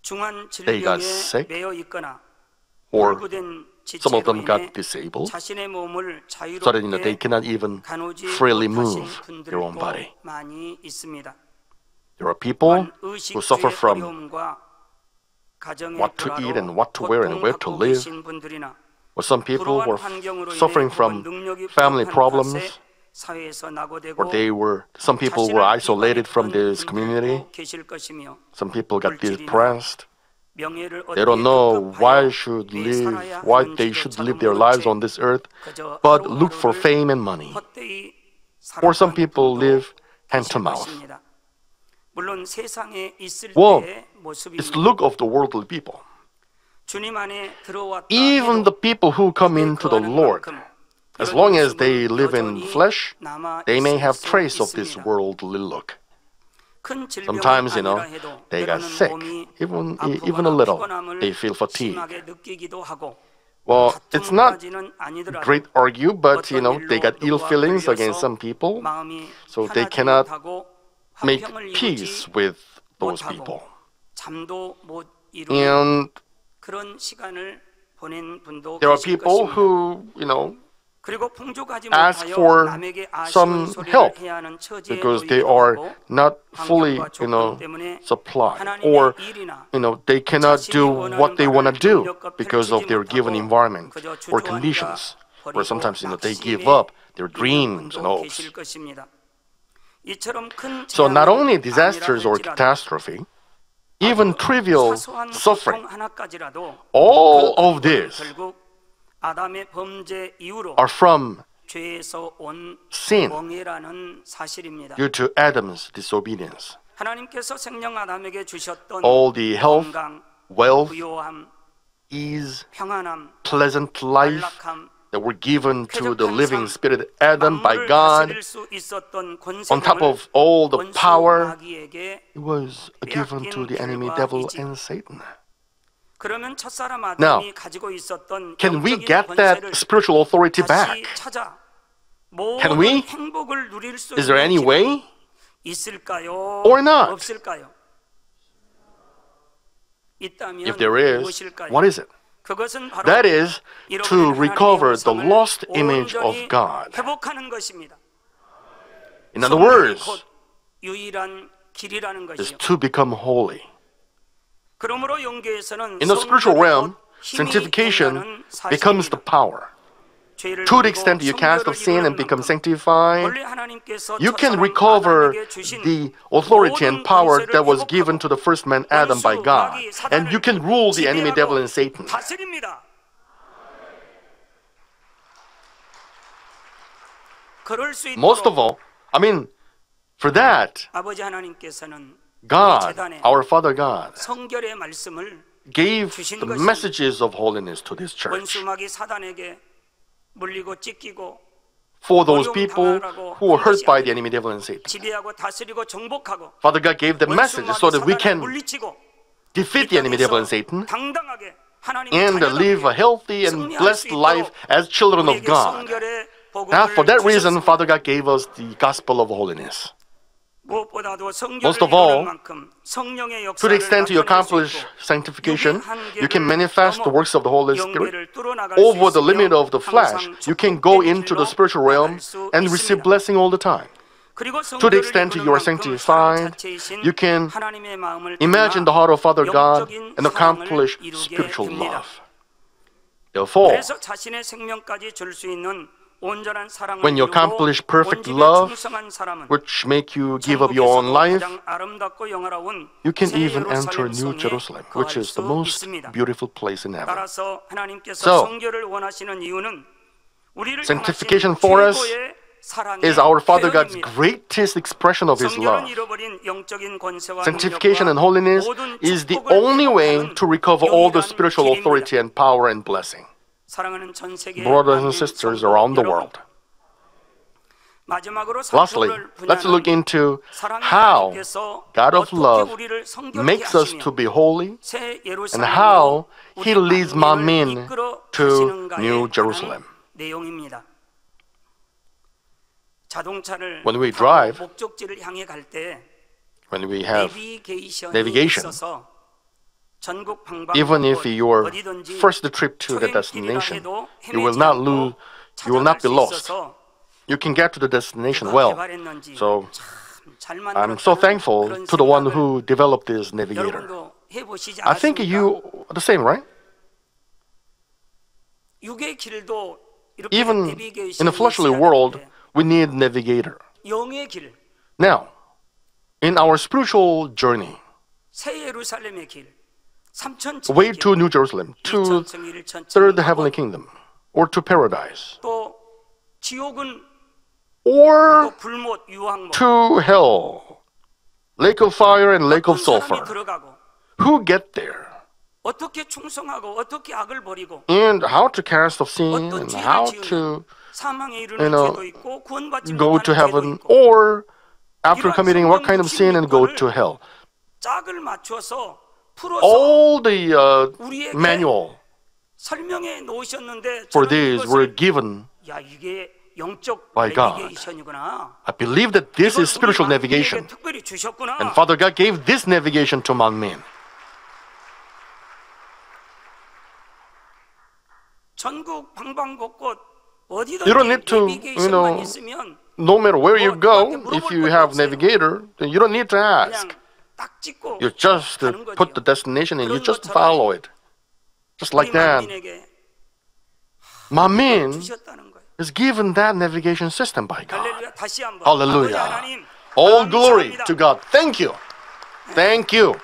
중한 They got 질병에 sick, 매여 있거나 or 불구된 some of 지체로 them 인해 got disabled, 자신의 몸을 so that they 자유롭게 cannot even 가누지 freely 못하신 move their own 분들도 body. 많이 있습니다. There are people 또한 who suffer 의식주의 from 어려움과 가정의 what to eat and 불화로 what to wear and where to 고통받고 live. 계신 분들이나 Or some people 불우한 were 환경으로 suffering 인해 from 혹은 능력이 family 부족한 problems, 탓에 사회에서 낙오되고 or some people were isolated from this community. 계실 것이며 Some people got 물질이나 depressed. 명예를 They don't know why they should live their lives on this earth, but look for fame and money. Or some people live hand to mouth. 물론 세상에 있을 Well, 때의 it's 모습입니다. the look of the worldly people. 주님 안에 들어왔다 Even the 해도 people who come 그에 into the 거하는 Lord, 만큼 as 이런 long as 모습은 they live in 여전히 flesh, 남아 they may 있을 have 수 trace of this 있습니다. worldly look. 큰 질병이 Sometimes, 아니라 해도 they got 때로는 sick, 몸이 even a 아프거나 little. 피곤함을 They feel fatigue. 심하게 느끼기도 하고 Well, it's not 다툼까지는 아니더라도 great argue, but 어떤 they 일로 got ill 누구와 feelings 걸려서 against some people, 마음이 so they 편하지 cannot 못하고 make 화평을 peace 이루지 with those 못하고 people. 잠도 못 이루는 And 그런 시간을 보낸 분도 there are 계실 people 것입니다. who, 그리고 풍족하지 ask 못하여 for 남에게 some 아쉬운 help 소리를 해야 하는 처지에 because they 놓이기도 are 하고 not fully, 환경과 조건 때문에 supplied, 하나님의 or 일이나 they cannot 자신이 do 원하는 what they want to 바를 do 능력과 because of their 펼치지 given 못하고 environment 그저 or 주저앉아 conditions, 버리고 where sometimes they give 낙심에 up their 있는 dreams and 분도 hopes. 계실 것입니다. 이처럼 큰 So not 재앙은 only disasters or 아니라 할지라도 catastrophe, even trivial 사소한 suffering, 고통 하나까지라도 all 그 of this 결국 아담의 범죄 이후로 are from 죄에서 온 sin 멍해라는 사실입니다. due to Adam's disobedience. 하나님께서 생명 아담에게 주셨던 All the health, 건강, wealth, 부요함, ease, 평안함, pleasant life 안락함, that were given to the living spirit Adam by 만물을 God, 다스릴 수 있었던 on top 권세를 of all the 원수 power, 마귀에게 it was given to the enemy devil and Satan. 그러면 첫사람 Now, 아담이 가지고 있었던 can we 영적인 get that 권세를 spiritual authority 다시 back? 찾아 Can 모든 we? 행복을 누릴 수 Is there any 있는 길은 way? 있을까요? Or not? 없을까요? 있다면 If there is, 무엇일까요? what is it? 그것은 바로 That is to 잃어버린 recover the 하나님의 lost 형상을 image of 온전히 God. 회복하는 것입니다. In other 성령이 words, 곧 유일한 길이라는 is 것이요. to become holy. 그러므로 영계에서는 In the spiritual 성결이 realm, 곧 힘이 sanctification 된다는 becomes 사실입니다. the power. 죄를 To the 버리고 extent you cast 성결을 of sin and 이루는 become 만큼 sanctified, 원래 하나님께서 you can 첫사람 recover 아담에게 주신 the authority and 모든 power 권세를 that was 회복하고 given to the first man Adam by 원수, God. 마귀, And you 사단을 can rule the enemy 지배하고 devil and Satan. 다스립니다. 그럴 수 Most of 있도록 all, for that, 아버지 하나님께서는 God, 재단에 our Father God, 성결의 말씀을 gave 주신 the 것입니다. messages of holiness to this church. 원수 마귀 사단에게 물리고 찢기고 for those people who were hurt by the enemy devil and Satan. 지배하고 다스리고 정복하고 Father God gave the message so that we can 물리치고 defeat the enemy devil and Satan 당당하게 하나님의 and live a healthy and blessed life as children of God. Now, for that reason, Father God gave us the gospel of holiness. Most of all, to the extent you accomplish sanctification, you can manifest the works of the Holy Spirit. Over the limit of the flesh, you can go into the spiritual realm and receive blessing all the time. To the extent you are sanctified, you can imagine the heart of Father God and accomplish spiritual love. Therefore, when you accomplish perfect love, which make you give up your own life, you can even enter New Jerusalem, which is the most beautiful place in heaven. So, sanctification for us is our Father God's greatest expression of His love. Sanctification and holiness is the only way to recover all the spiritual authority and power and blessing. Brothers and sisters around the world. Lastly, let's look into how God of love makes us to be holy and how He leads Manmin to New Jerusalem. When we drive, when we have navigation, even if your first trip to the destination, you will not be lost. You can get to the destination well. So I'm so thankful to the one who developed this navigator. I think you are the same, right? Even in the fleshly world, we need navigator. Now, in our spiritual journey, way to New Jerusalem, to third heavenly kingdom, or to paradise, or to hell, lake of fire and lake of sulfur. Who get there? And how to cast off sin, and how to go to heaven, or after committing what kind of sin and go to hell. All the manual for these were given by God. I believe that this is spiritual navigation, and Father God gave this navigation to Manmin. You don't need to, no matter where you go, if you have navigator, then you don't need to ask. You just put the destination and you just follow it. Just like that. Manmin is given that navigation system by God. Hallelujah. All glory to God. Thank you. Thank you.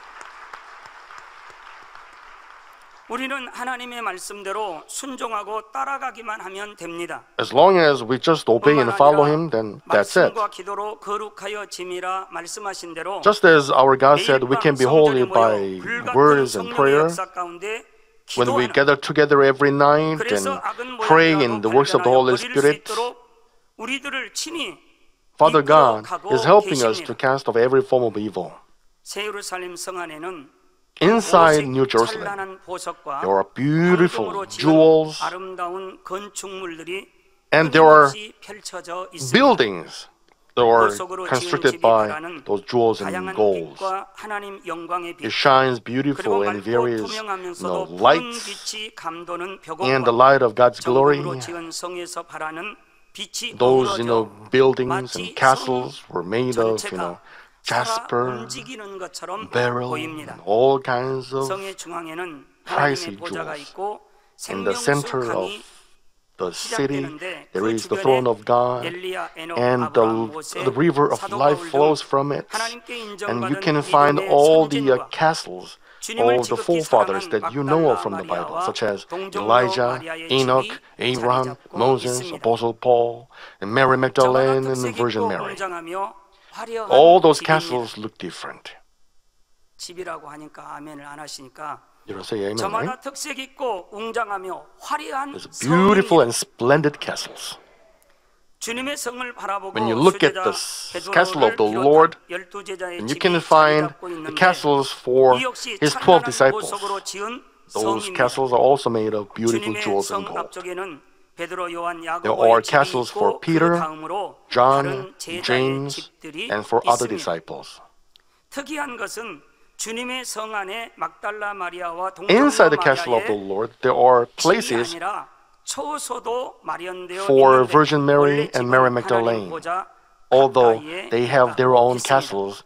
우리는 하나님의 말씀대로 순종하고 따라가기만 하면 됩니다. As long as we just obey and follow Him, then that's it. 말씀과 기도로 거룩하여 짐이라 말씀하신 대로 Just as our God said, we can be holy by words and prayer. When we gather together every night and pray in the works of the Holy Spirit, Father God is helping us to cast off every form of evil. 새 예루살렘 성 안에는 Inside New Jerusalem, there are beautiful jewels, and there are buildings that are constructed by those jewels and gold. It shines beautiful and various lights, and the light of God's glory. Those buildings and castles were made of jasper, beryl, and all kinds of pricey jewels. In the center of the city, there is the throne of God, and the river of life flows from it. And you can find all the castles, all the forefathers that you know of from the Bible, such as Elijah, Enoch, Abraham, Moses, Apostle Paul, and Mary Magdalene, and the Virgin Mary. All those castles look different. 집이라고 하니까 아멘을 안 하시니까 You don't say amen, 저마다 right? 특색 있고 웅장하며 화려한 There's beautiful and splendid castles. 주님의 성을 바라보고 When you look at the castle of the Lord, and you can find the castles for his 12 disciples. Those castles are also made of beautiful 주님의 jewels 성 and gold. 앞쪽에는 베드로, 요한, There are 야고보의 집이 castles for 있고 그 Peter, 다음으로 John, 다른 제자의 James, 집들이 and for other 있습니다. disciples. 특이한 것은 주님의 성 안에 막달라 마리아와 Inside 동정녀 the castle of the 마리아의 Lord, there are 집이 places 아니라 초소도 마련되어 for 있는데 Virgin Mary 원래 and 집은 Mary 하나님 Magdalene, 보좌 although 가까이에 they have their own 있습니다. castles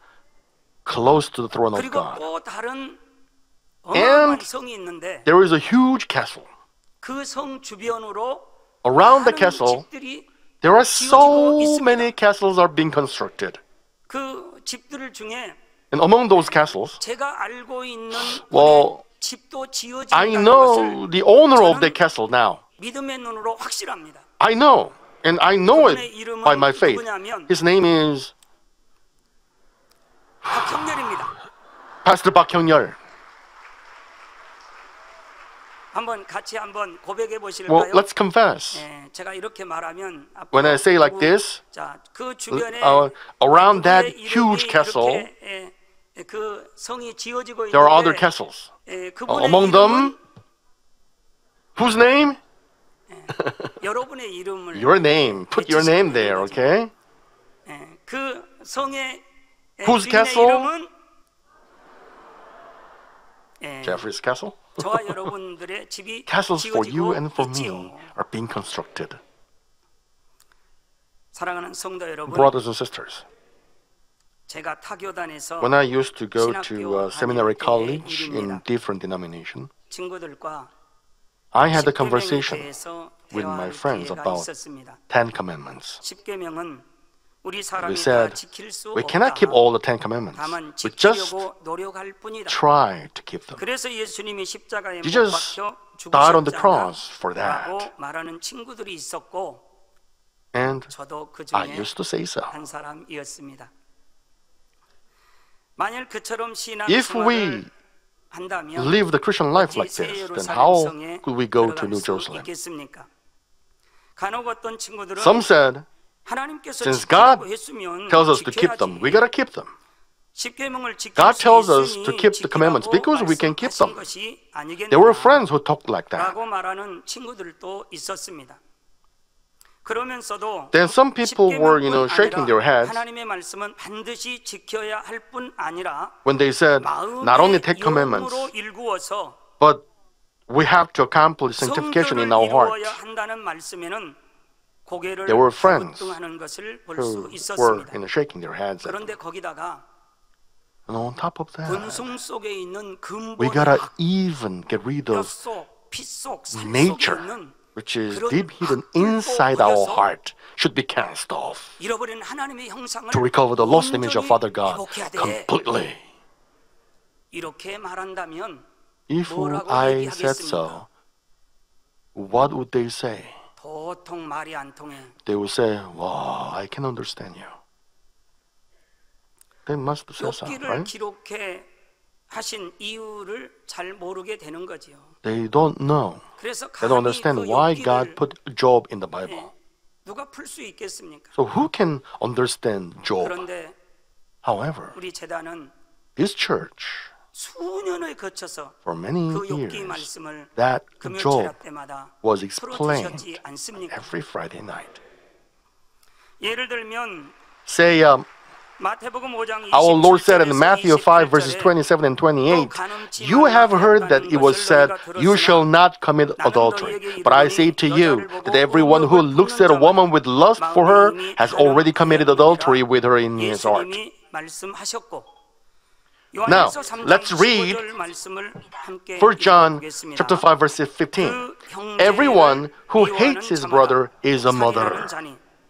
close to the throne of 그리고 God. 또 다른 어마어마한 성이 있는데 There is a huge castle. 그 성 주변으로 Around the 많은 castle, 집들이 there are so 있습니다. many castles are being constructed. 그 집들 중에 And among those castles, 제가 알고 있는 well, 집도 I 지어진다는 know 것을 the owner of the castle now. 믿음의 눈으로 확실합니다. I know, and I know it 그분의 이름은 by my faith. 누구냐면 His name is 박형렬입니다. Pastor Park Hyung-yeol. 한번 같이 한번 고백해 Well, 보실까요? let's confess. 예, 제가 이렇게 말하면 When I say like this, 자, 그 주변에 around that 누구의 huge 이름이 castle, 이렇게, 그 성이 지어지고 there are other 있는데 castles. 그분의 Among them, whose name? 여러분의 이름을 Your name. Put your name there, okay? 그 성의 Whose 주인의 castle? 이름은 Jeffrey's castle. 저와 여러분들의 집이 Castles for you 지어지고 and for 있지요. me are being constructed. 사랑하는 성도 여러분, Brothers and sisters, 제가 타교단에서 when I used to go to 신학교 seminary 다닐 때의 college in 일입니다. different denomination, 친구들과 I had a 십계명에 conversation 대해서 with my 대화할 friends 기회가 about 있었습니다. 10 commandments. 십계명은 우리 We 사람이 다 said 지킬 수 we cannot 없다. keep all the 10 commandments. 다만 We just 지키려고 노력할 뿐이다. try to keep them. 그래서 예수님이 십자가에 못 Jesus 박혀 died on the cross for 죽으셨잖아라고 that. 말하는 친구들이 있었고 And 저도 그 I 중에 used to say so. 한 사람이었습니다. 만일 그처럼 If we 신앙생활을 한다면 live the Christian life like 새 this, then 예루살렘 how 성에 could we go to 들어갈 New 수 Jerusalem? 있겠습니까? 간혹 어떤 친구들은 Some said, 하나님께서 since 지키라고 God 했으면 tells us to keep them, we gotta keep them. 십계명을 지킬 God 수 tells us 있으니 to keep the commandments 지키라고 because we can keep them. 말씀하신 것이 There were 아니겠느냐 friends who talked like that. 라고 말하는 친구들도 있었습니다. 그러면서도 Then some people were, shaking their heads 하나님의 말씀은 반드시 지켜야 할 뿐 아니라 when they said, not only Ten Commandments, 마음으로 일구어서 but we have to accomplish sanctification 성결을 in our heart. 이루어야 한다는 말씀에는 고개를 There were friends 갸우뚱하는 것을 볼 Who 수 were, 있었습니다. shaking their heads. 그런데 거기다가 And on top of that, 본성 속에 있는 we gotta 근본학, even get rid of 뼈속, 피속, 살 속에 nature, 있는 which is 그런 deep hidden 악들도 inside our 버려서 heart, should be cast off 잃어버린 하나님의 형상을 to recover the lost image of 온전히 Father God 회복해야 돼. completely. 이렇게 말한다면 If 뭐라고 I said 얘기하겠습니까? so, what would they say? 도통 말이 안 통해. They would say, wow, I can understand you. They must say so, 욥기를 right? 기록해 하신 이유를 잘 모르게 되는 거지요. They don't know. 그래서 They don't 감히 understand 그 why God 욥기를 put Job in the Bible. 누가 풀 수 있겠습니까? So who can understand Job? 그런데 However, 우리 재단은 this church, 수년을 거쳐서 for many 그 욥기 years, 말씀을 that 금요 Job 철학 때마다 was explained 풀어주셨지 않습니까? every Friday night. 예를 들면 Say, 마태복음 5장 our Lord said in 27절에서 Matthew 5 verses 27 and 28, you have heard that it was said, you shall not commit adultery. But I say to you that everyone who looks at a woman with lust for her has already committed adultery with her in his heart. 예수님이 말씀하셨고 Now, 요한일서 3장 let's read 15절 말씀을 함께 1 John 읽어보겠습니다. chapter 5 verse 15. Everyone who hates his brother is a murderer.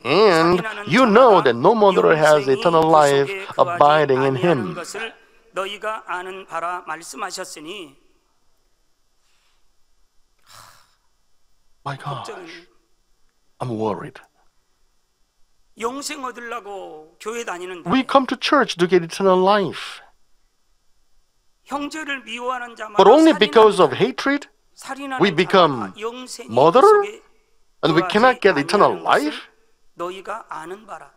And you know that no murderer has eternal life abiding in him. 것을 너희가 아는 바라 말씀하셨으니 My gosh, I'm worried. 영생 얻으려고 교회 다니는데 We come to church to get eternal life. 형제를 미워하는 자마다 But only because of hatred, we become murderer? And we cannot get eternal life? 너희가 아는 바라.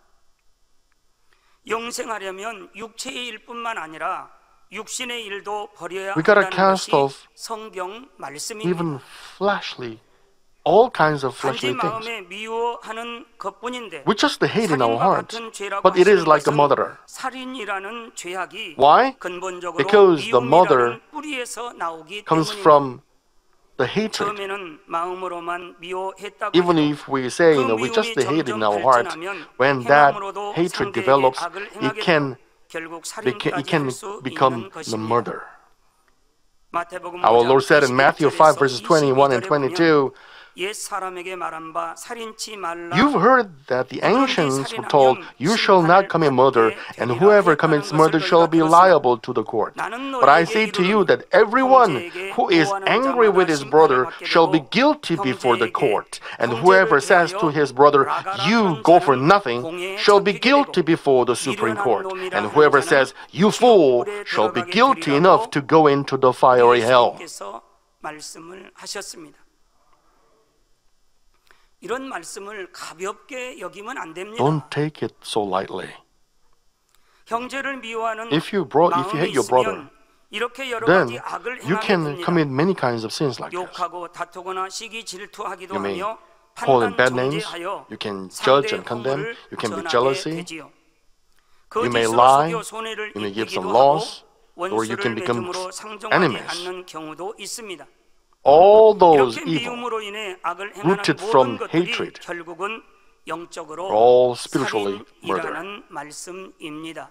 영생하려면 육체의 일뿐만 아니라 육신의 일도 버려야 We gotta 한다는 cast 것이 off 성경 말씀입니다. even fleshly, all kinds of 단지 fleshly things. 마음에 미워하는 것뿐인데 We just hate in our 살인과 hearts, 같은 죄라고 but it is 하시는 like a 것은 murder. 살인이라는 죄악이 Why? 근본적으로 Because the murder 미움이라는 뿌리에서 나오기 comes 때문입니다. from the hatred. 처음에는 마음으로만 미워했다고 Even 해도 if we say, 그 we just 미움이 hate in 점점 our heart, 발전하면 when that 행함으로도 hatred 상대에게 develops, 악을 it 행하게 can, 되고 결국 it 살인까지 can 할 수 become 있는 the 것입니다. murder. 마태복음 Our 5장 Lord said in Matthew 5 verses 21 and 22, 옛 사람에게 말한 바 살인치 말라. you've heard that the ancients were told, you shall not commit murder, and whoever commits murder shall be liable to the court. But I say to you that everyone who is angry with his brother shall be guilty before the court, and whoever says to his brother, you go for nothing, shall be guilty before the Supreme Court, and whoever says, you fool, shall be guilty enough to go into the fiery hell. 예수님께서 말씀을 하셨습니다. 이런 말씀을 가볍게 여기면 안 됩니다. Don't take it so lightly. 형제를 미워하는 If you 마음이 hate your brother, 있으면 이렇게 여러 then 가지 악을 you 행하게 can 됩니다. commit many kinds of sins like this. 욕하고 다투거나 시기 질투하기도 You may 하며 call them 판단 bad names, 정죄하여 you can judge 상대의 and condemn, 허물을 you can be 전하게 jealousy, 되지요. you may 거짓으로 lie, 속여 손해를 you may give 입히기도 some 하고 loss, or you can 원수를 become 맺음으로 상종하지 enemies. 않는 경우도 있습니다. All those 이렇게 evil 미움으로 인해 악을 행하는 rooted 모든 from 것들이 hatred 결국은 영적으로 are all spiritually 살인이라는 말씀입니다.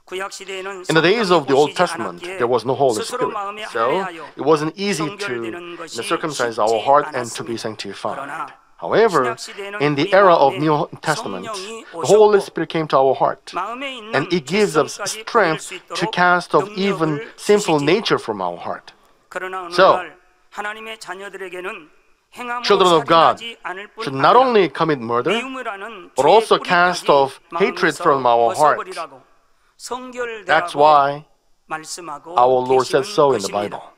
구약 시대에는 In the days of the Old 성령이 Testament, 오시지 there was no Holy 않았기에 스스로 Spirit, 마음에 so 할례하여 it wasn't easy to 성결되는 것이 circumcise our 쉽지 heart and to be 않았습니다. sanctified. 그러나 However, 신약 시대에는 in the 우리 era of 마음에 New Testament, 성령이 the Holy 오셨고 Spirit came to our heart, 마음에 있는 and it gives us 죄성까지 버릴 strength 수 to 있도록 cast off even 능력을 sinful 주시지요. nature from our heart. 그러나 So, 오늘날 하나님의 자녀들에게는 행함으로 Children of God 살인하지 않을 뿐 should not 아니라 only commit murder, 미움이라는 but 죄의 also 뿌리까지 cast off hatred 마음에서 from our heart. 벗어버리라고 That's 성결되라고 why 말씀하고 our Lord said 계시는 so in the 것입니다. Bible.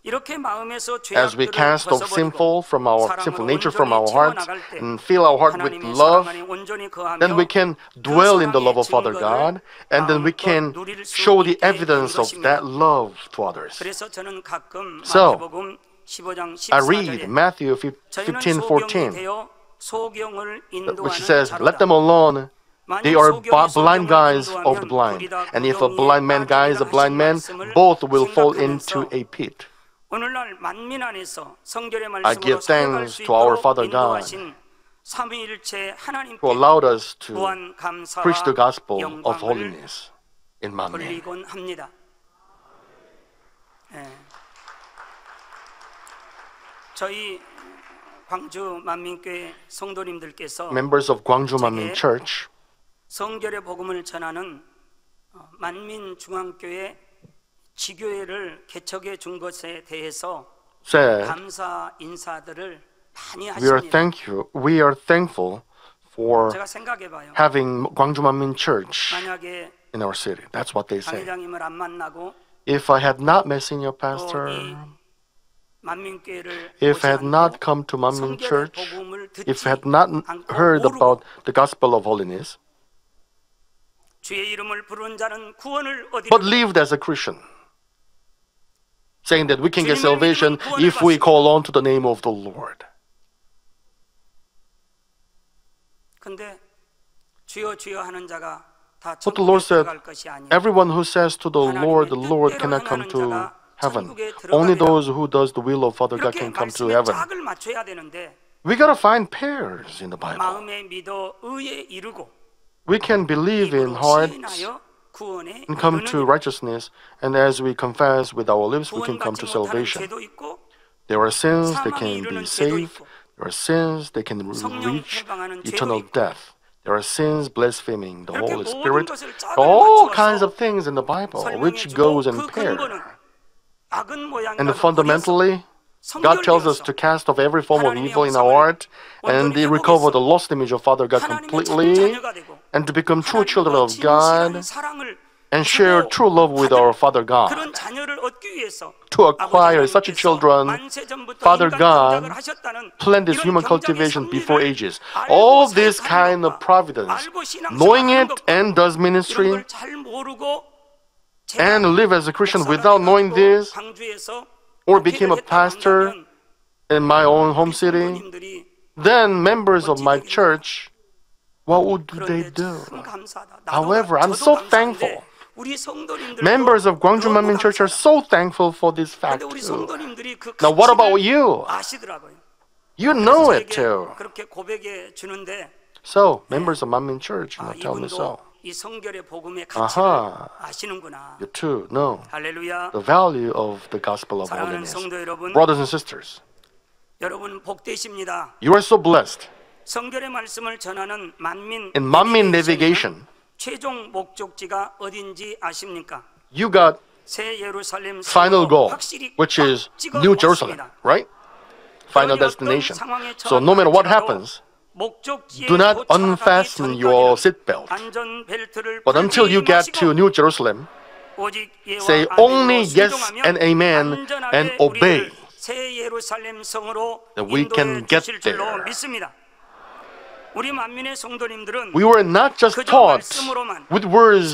이렇게 마음에서 As we 죄악들을 cast off 벗어버리고 sinful from our 사랑으로 sinful nature 온전히 from our heart 채워나갈 때 and fill our heart with 하나님의 love, 사랑 안에 온전히 거하며 then we can 그 dwell in the 사랑의 love of Father 증거를 God, and then we 마음껏 can 누릴 수 show the 있게 evidence 된 of 것입니다. that love to others. 그래서 저는 가끔 So, 마태복음 15장 I read 14절에 Matthew 저희는 15:14, 소경이 되어 소경을 which 인도하는 says, 자로다. "Let them alone. They are blind guides of the blind, and if a blind man guides a blind man, both will fall into a pit." 오늘날 만민 안에서 성결의 I 말씀으로 give 살아갈 thanks 수 to our 있도록 Father God 인도하신 삼위일체 하나님께 who allowed us to 무한 감사와 preach the gospel of 영광을 holiness in Manmin. 돌리곤 합니다. 예. 저희 광주 만민교회 성도님들께서 Members of Gwangju Manmin Church 성결의 복음을 전하는 만민중앙교회 지교회를 개척해 준 것에 대해서 said, 감사 인사들을 많이 We are thankful for 제가 생각해봐요. having Gwangju Manmin Church 만약에 in our city. That's what they 강 say. 회장님을 안 만나고 If I had not met Senior 또 Pastor, 이 만민교회를 if I had not 오지 come to 않고 Manmin 성결의 Church, 복음을 if 듣지 I had not 않고 heard 모르고 about the gospel of holiness, 주의 이름을 부르는 자는 구원을 얻으리라. but lived as a Christian, saying that we can get salvation if we call on to the name of the Lord. 근데 주여 주여 하는 자가 다 But the Lord 천국에 said, 들어갈 것이 아니야. everyone who says to the Lord cannot come to heaven. Only those who does the will of Father God 이렇게 can come to 말씀에 heaven. 짝을 맞춰야 되는데 We gotta find pairs in the Bible. 마음에 믿어 의에 이르고 We can believe in 입으로 hearts 시인하여 구원에 and come to 이르는 righteousness, and as we confess with our lips, we can come 구원받지 to 못하는 salvation. 죄도 있고 There are sins that 사망에 can 이르는 be 죄도 saved. 있고 There are sins that can 성령 reach 해방하는 죄도 eternal 있고 death. There are sins blaspheming the 이렇게 Holy 모든 Spirit. 것을 짝을 All 맞추어서 kinds of things in the Bible which goes in 그 pair. 근본은 악은 모양과 And fundamentally, God tells us to cast off every form of evil in our heart and recover the lost image of Father God completely and to become true children of God and share true love with our Father God. 그런 자녀를 얻기 위해서 To acquire such children, Father God planned this human cultivation before ages. All this kind of providence, knowing it and does ministry and live as a Christian without knowing this, or became a pastor in my own home city, then members of my church, what would they do? However, I'm so thankful. Members of Gwangju Manmin Church are so thankful for this fact too. Now what about you? You know it too. So, members of Manmin Church, tell me so. You too know the value of the gospel of holiness. Brothers and sisters, you are so blessed. In Manmin Navigation, 최종 목적지가 어딘지 아십니까? you got 새 예루살렘 final goal, 확실히 which is 찍어 New Jerusalem, 놓았습니다. right? Final destination. So no matter what happens, do not unfasten your seatbelt. But until you get to New Jerusalem, say only yes and amen and obey. That we can get there. We were not just taught with words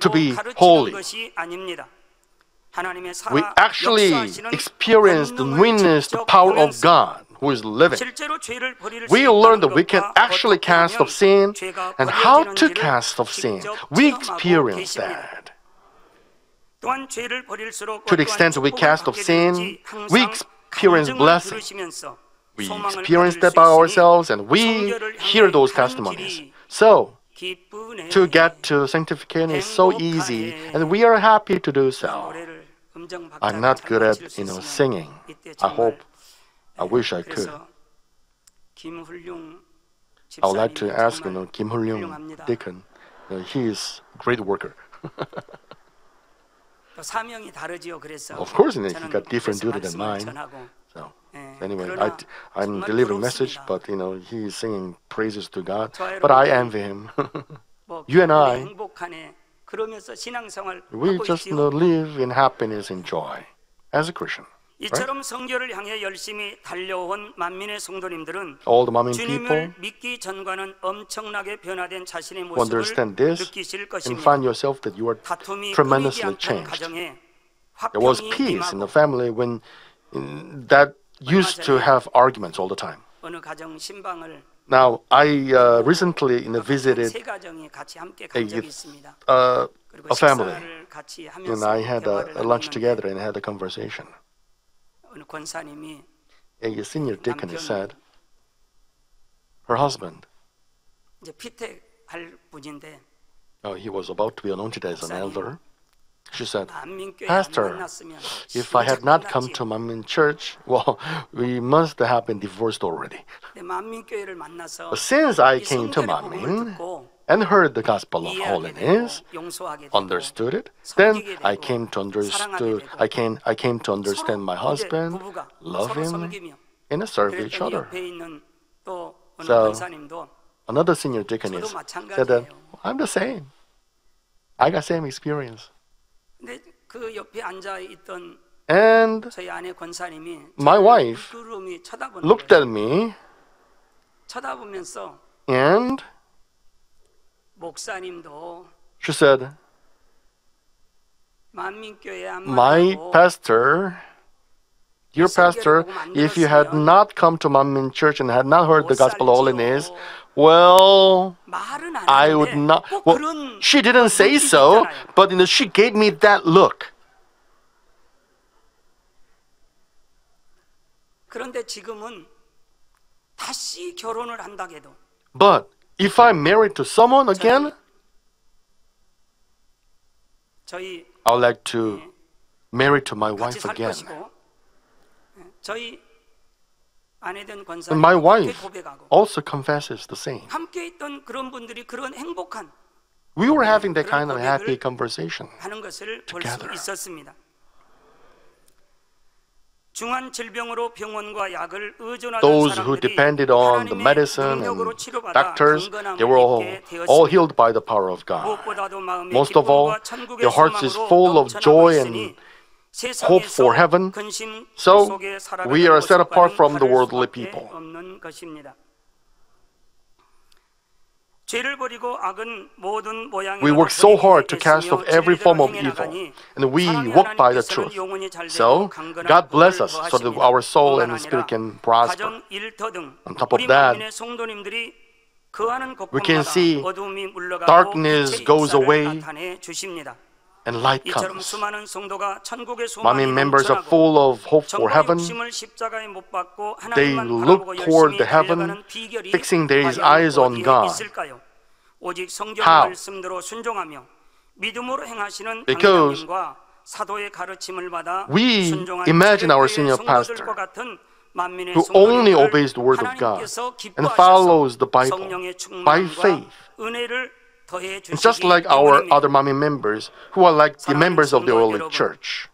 to be holy. We actually experienced and witnessed the power of God who is living. We learned that we can actually cast off sin and how to cast off sin. We experienced that. To the extent we cast off sin, we experience blessing. We experience that by ourselves and we hear those testimonies. So, to get to sanctification is so easy and we are happy to do so. I'm not good at, singing. I wish I could. I would like to ask, Kim Hul-young Deacon. He is a great worker. Of course, he got different duty than mine. So, anyway, I'm delivering message, but he is singing praises to God. But I envy him. You and I, we just live in happiness and joy as a Christian. 이처럼 성결을 향해 열심히 달려온 만민의 성도님들은 All the Manmin 주님을 people 믿기 전과는 엄청나게 변화된 자신의 who 모습을 understand this 느끼실 and 것입니다. find yourself that you are 다툼이 끊이지 tremendously 않던 changed. 가정에 There was 화평이 peace in the 임하고 family when that used to have arguments all the time. 어느 가정 신방을 Now, I recently visited 세 가정이 같이 함께 간 적이 있습니다. 그리고 a family, 식사를 같이 and 하면서 I had a lunch 대화를 together and had a conversation. 어느 권사님이 A senior deacon said, her husband, 이제 피택할 분인데 he was about to be anointed as an elder. She said, 만민교회 안 Pastor, 만났으면 if I had not come 시작났지. to Manmin Church, well, we must have been divorced already. 근데 만민교회를 만나서 But since I 이 came to 성결의 복음을 Manmin 듣고 and heard the gospel of 이해하게 holiness, 되고 용서하게 되고 understood it, then 섬기게 I 되고 came to understood. 사랑하게 I came to understand my 서로 이제 husband, 부부가 love 서로 him, 섬기며 and serve each 그랬더니 other. 옆에 있는 또 어느 So, 권사님도 Another senior deaconess said that I'm the same. I got same experience. 근데 그 옆에 앉아 있던 And 저희 아내 권사님이 my wife 부끄러움이 쳐다보는 looked 거예요. at me 쳐다보면서 and 목사님도 she said, 만민교회 안 my 만나고 pastor, dear pastor, if you had not come to Manmin Church and had not heard the gospel of holiness, well, 말은 안 I would 하는데 not. 꼭 Well, 그런 she didn't say 눈빛이 so, 있잖아요. but she gave me that look. 그런데 지금은 다시 결혼을 한다 해도 But if I'm married to someone again, 저희 I would like to marry to my 같이 wife 살 again. 것이고 저희 아내된 And 권사님 my 함께 wife 고백하고 also confesses the same. 함께 있던 그런 분들이 그런 행복한 We were having that kind of happy conversation. 하는 것을 볼 수 Together. 있었습니다. 중한 질병으로 병원과 약을 의존하던 Those who 사람들이 depended on the 하나님의 medicine 능력으로 and 치료받아 doctors, 건강함을 they were 얻게 all 되었습니다. healed by the power of God. 무엇보다도 마음의 Most of all, 기쁨과 천국의 your hearts is 소망으로 full of 넘쳐나고 joy 있으니 and hope for heaven. 근심 So 속에 살아가는 we are set apart 모습과는 from the 다를 worldly 수밖에 people. 없는 것입니다. 죄를 버리고 악은 모든 모양으로 We work so hard to cast off every form of evil, and we walk by the truth. So God bless us so that our soul and spirit can prosper. On top of that, we can see darkness goes away and light comes. Many members are full of hope for heaven. They look toward the heaven, fixing their eyes on God. How? Because we imagine our senior pastor who only obeys the word of God and follows the Bible by faith. And just like our other Mami members who are like the members of the early church,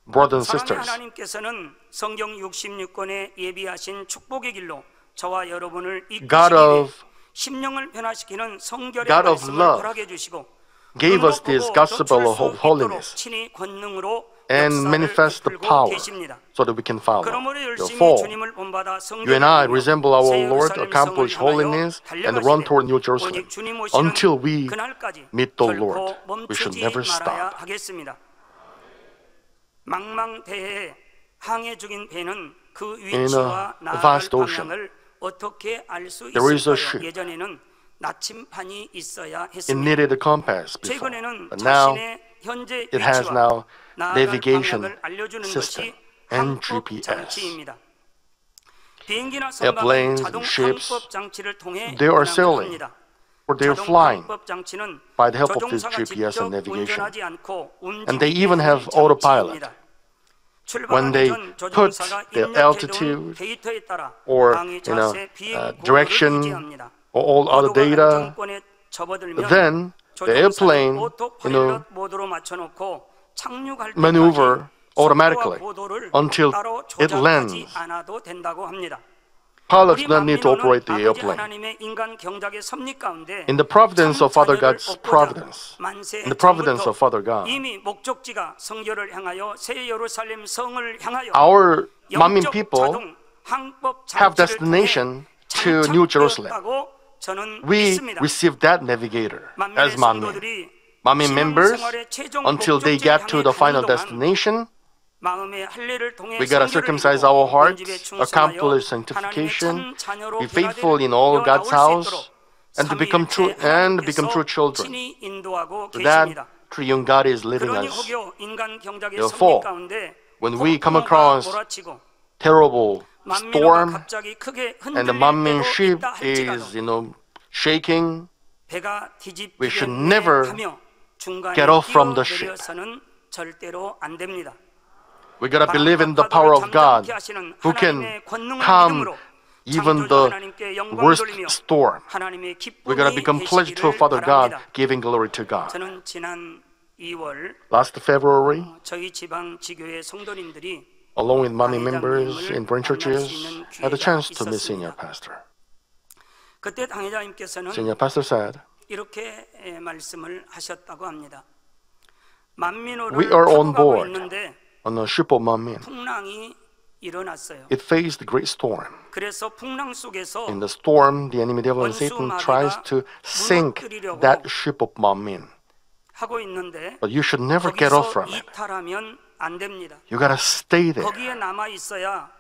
brothers and sisters, 하나님께서는 성경 66권에 예비하신 축복의 길로 저와 여러분을 God of 심령을 변화시키는 성결의 God of 말씀을 love 허락해 주시고 gave us this gospel of holiness 친히 권능으로 and 역사를 manifest the 베풀고 power 계십니다. so that we can follow. 그러므로 열심히 Therefore, 주님을 본받아 you and I 성결을 resemble our 새 Lord, 예루살렘 accomplish 성을 향하여 holiness, and run 달려가시되 toward New Jerusalem. 오직 주님 오시는 Until we 그날까지 meet the 결코 Lord, we should 멈추지 never 말아야 stop. 하겠습니다. 망망대해에 항해 중인 배는 그 In 위치와 a 나아갈 vast ocean, 방향을 어떻게 알 수 there is a 있을까요? ship. 예전에는 나침판이 있어야 It 했습니다. needed a compass before, 최근에는 but now 자신의 현재 it has 위치와 now 나아갈 navigation 방향을 알려주는 system 것이 and 항법 GPS. 장치입니다. 비행기나 Airplanes, 선박은 자동 ships, 항법 장치를 통해 they are 운항을 sailing, 합니다. or they are 자동 flying 항법 장치는 by the help of this 조종사가 GPS 직접 and navigation. 운전하지 않고 And they even 움직이게 have 하는 autopilot. 장치입니다. When they 출발하기 전 put 조종사가 the 입력해둔 altitude 데이터에 따라 or 항해 자세, 비행 고도를 direction 유지합니다. or all other 고도가 data, 안정권에 접어들면 then the airplane, 오토파일럿 모드로 맞춰놓고 착륙할 maneuver 때까지 automatically 속도와 고도를 until 따로 it 조작하지 lands. 않아도 된다고 합니다. Pilots 우리 do not need to 만민호는 operate the 아버지 airplane. 하나님의 인간 경작의 섭리 가운데 In the providence of Father 참 God's 자녀를 얻고자 providence, 만세 in the providence 전부터 of Father God, 이미 목적지가 성결을 향하여 새 예루살렘 성을 향하여 our Manmin 영적 people 자동 항법 have 장치를 destination 통해 to New Jerusalem. 장착되었다고 저는 We 믿습니다. receive that navigator as 만민의 Manmin. 성도들이 Manmin members, 신앙생활의 최종 until they 목적지를 get to 향해 the final 가는 동안 destination, 마음의 할례를 통해 we gotta 성결을 circumcise 이루고 our hearts, 본집에 accomplish 충성하여 sanctification, 하나님의 참 자녀로 be faithful in all God's house, and to become true children. 친히 인도하고 So that 계십니다. triune God is living 그러니 us. 혹여 인간 경작의 Therefore, 섭리 가운데 when we come 폭풍우가 across 몰아치고 terrible 만민호가 storm 갑자기 크게 and the 흔들릴 Manmin 때도 ship 있다 할지라도 is, shaking, 배가 we should 뒤집히겠네 never 하며 중간에 get off from the ship. 뛰어내려서는 절대로 안 됩니다. We gotta believe in the power of God who can calm even the worst storm. We gotta become pledged to Father God, giving glory to God. 저는 지난 2월 Last February, 저희 지방 지교회 성도님들이 along with Manmin members in branch churches, had a chance to meet Senior Pastor. 그때 당회자님께서는 Senior Pastor said, 이렇게 말씀을 하셨다고 합니다. We 만민호를 are 타고 on 가고 board 있는데 on the ship of Manmin. 풍랑이 일어났어요. It faced a great storm. 그래서 풍랑 속에서 In the storm, the enemy devil and Satan tries to sink that ship of Manmin. 하고 있는데 But you should never get off 거기서 from it. 이탈하면 안 됩니다. You gotta stay there. 거기에 남아 있어야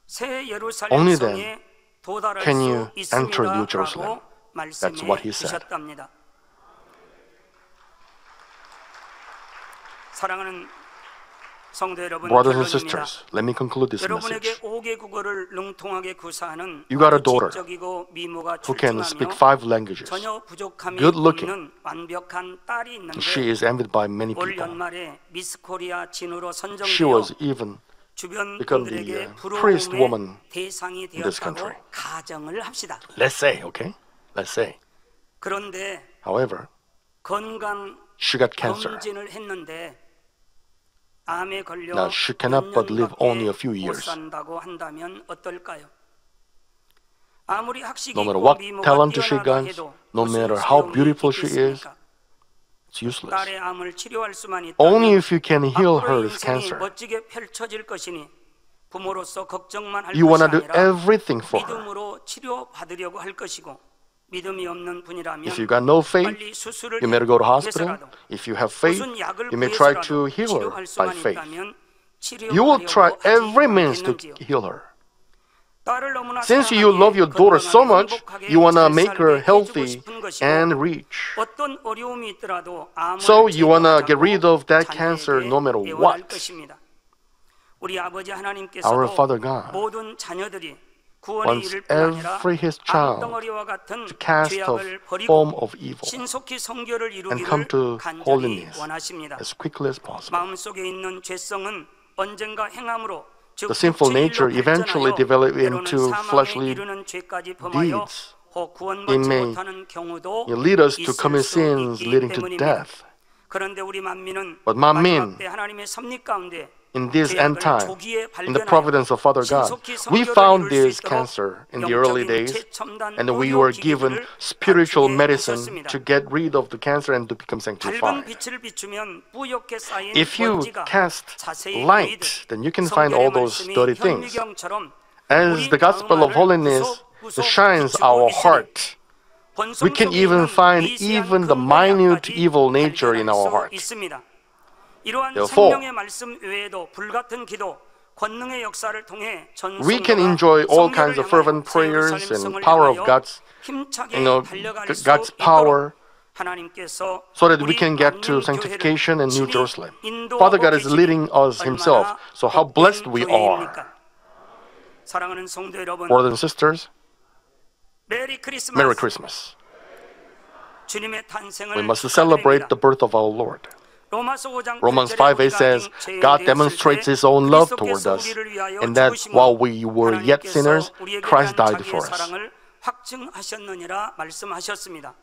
새 Only 예루살렘 then 성에 도달할 can you 수 enter New Jerusalem. 있습니다라고 That's what 말씀해 he said. 주셨답니다. 사랑하는 성도 여러분, Brothers and 결론입니다. sisters, let me conclude this 여러분에게 message. 5개 국어를 능통하게 구사하는 You got a daughter 지적이고 미모가 who can speak 출중하며 5 languages. 전혀 부족함이 good looking. 없는 완벽한 딸이 있는데 She is envied by many 올 people. 연말에 미스 코리아 진으로 She 선정되어 was even 주변 become the, 분들에게 priest 부러움의 woman 대상이 this 되었다고 country. 가정을 합시다. Let's say, okay? Let's say. 그런데 However, 건강 she got cancer. 검진을 했는데 암에 걸려 Now, she cannot but live only a few years. 못 산다고 한다면 어떨까요? 아무리 학식이 No matter 있고 what 미모가 talent she 뛰어나다 has, 해도 no 무슨 matter how 소용이 beautiful she is, 있겠습니까? it's useless. 딸의 암을 치료할 수만 있다면 Only if you can heal 앞으로의 her 인생이 cancer. 멋지게 펼쳐질 것이니 부모로서 걱정만 할 You want to 것이 do 아니라 everything for her. 믿음으로 치료받으려고 할 것이고 믿음이 없는 분이라면 If you got no faith, 빨리 수술을 you may go to hospital. 해서라도 If you have faith, 무슨 약을 you may try 구해서라도 to heal her 치료할 by 수만 faith. 있다면 You will try 치료하려고 every 하지 means to 않겠는지요? heal her. 딸을 너무나 Since you 사랑하기에 love your daughter so 건강하게 much, 행복하게 you want to 잘 make her 살게 해주고 healthy 싶은 것이고 and rich. 어떤 어려움이 있더라도 암을 So you want to 제거하자고 get rid of that 자녀에게 cancer no matter 예언할 what. 것입니다. 우리 아버지 Our 하나님께서도 Father God 모든 자녀들이 구원에 wants 이를 뿐 아니라 every His child 암덩어리와 같은 to cast a 죄악을 버리고 form of evil 신속히 성결을 and come 이루기를 to 간절히 holiness 원하십니다. as quickly as possible. 마음속에 있는 죄성은 언젠가 행함으로 즉 The sinful 육체의 nature 일로 eventually 발전하여 develop 때로는 into 사망에 fleshly 이르는 죄까지 범하여 deeds. 혹 It 구원받지 may 못하는 경우도 lead us to 있을 commit 수 sins 있기 leading to 때문입니다. death. 그런데 우리 만민은 But 만민, 마지막 때 하나님의 섭리 가운데 In this end 죄악을 time, 조기에 in the 발견하여 providence of Father God, 신속히 we 성결을 found 이룰 수 this 있도록 cancer in the early 영적인 days, 최첨단 and we 의료 were given 기기들을 spiritual 갖추게 medicine 하셨습니다. to get rid of the cancer and to become 밝은 sanctified. 빛을 비추면 뿌옇게 쌓인 If you 먼지가 cast 자세히 light, 보이듯 then you can find all 성경의 those 말씀이 dirty things. 현미경처럼 As 우리 the gospel of 마음 holiness 구석구석 shines 비추고 our 있으니 heart, 본성 we can 속에 even 있는 find 미세한 even the 근본의 minute 악까지 evil nature in 발견할 our 수 heart. 있습니다. 이러한 Therefore, 생명의 말씀 외에도 불같은 기도, 권능의 역사를 통해 전 we can 성도가 enjoy all 성결을 kinds of 향하여 fervent prayers 예루살렘 and 성을 power of 향하여 God's, 힘차게 달려갈 수 God's 있도록 power, 하나님께서 so that we 우리 can get to 만민 sanctification and New 교회를 Jerusalem. 인도하고 Father God is 계시니 leading us Himself. 얼마나 So how 복된 blessed we 교회입니까? are. 사랑하는 성도 여러분, Brothers and sisters, 메리 크리스마스. Merry Christmas. 주님의 탄생을 We must celebrate the birth of our Lord. Romans 5:8 says, God demonstrates His own love toward us, and that while we were yet sinners, Christ died for us. 확증하셨느니라 말씀하셨습니다.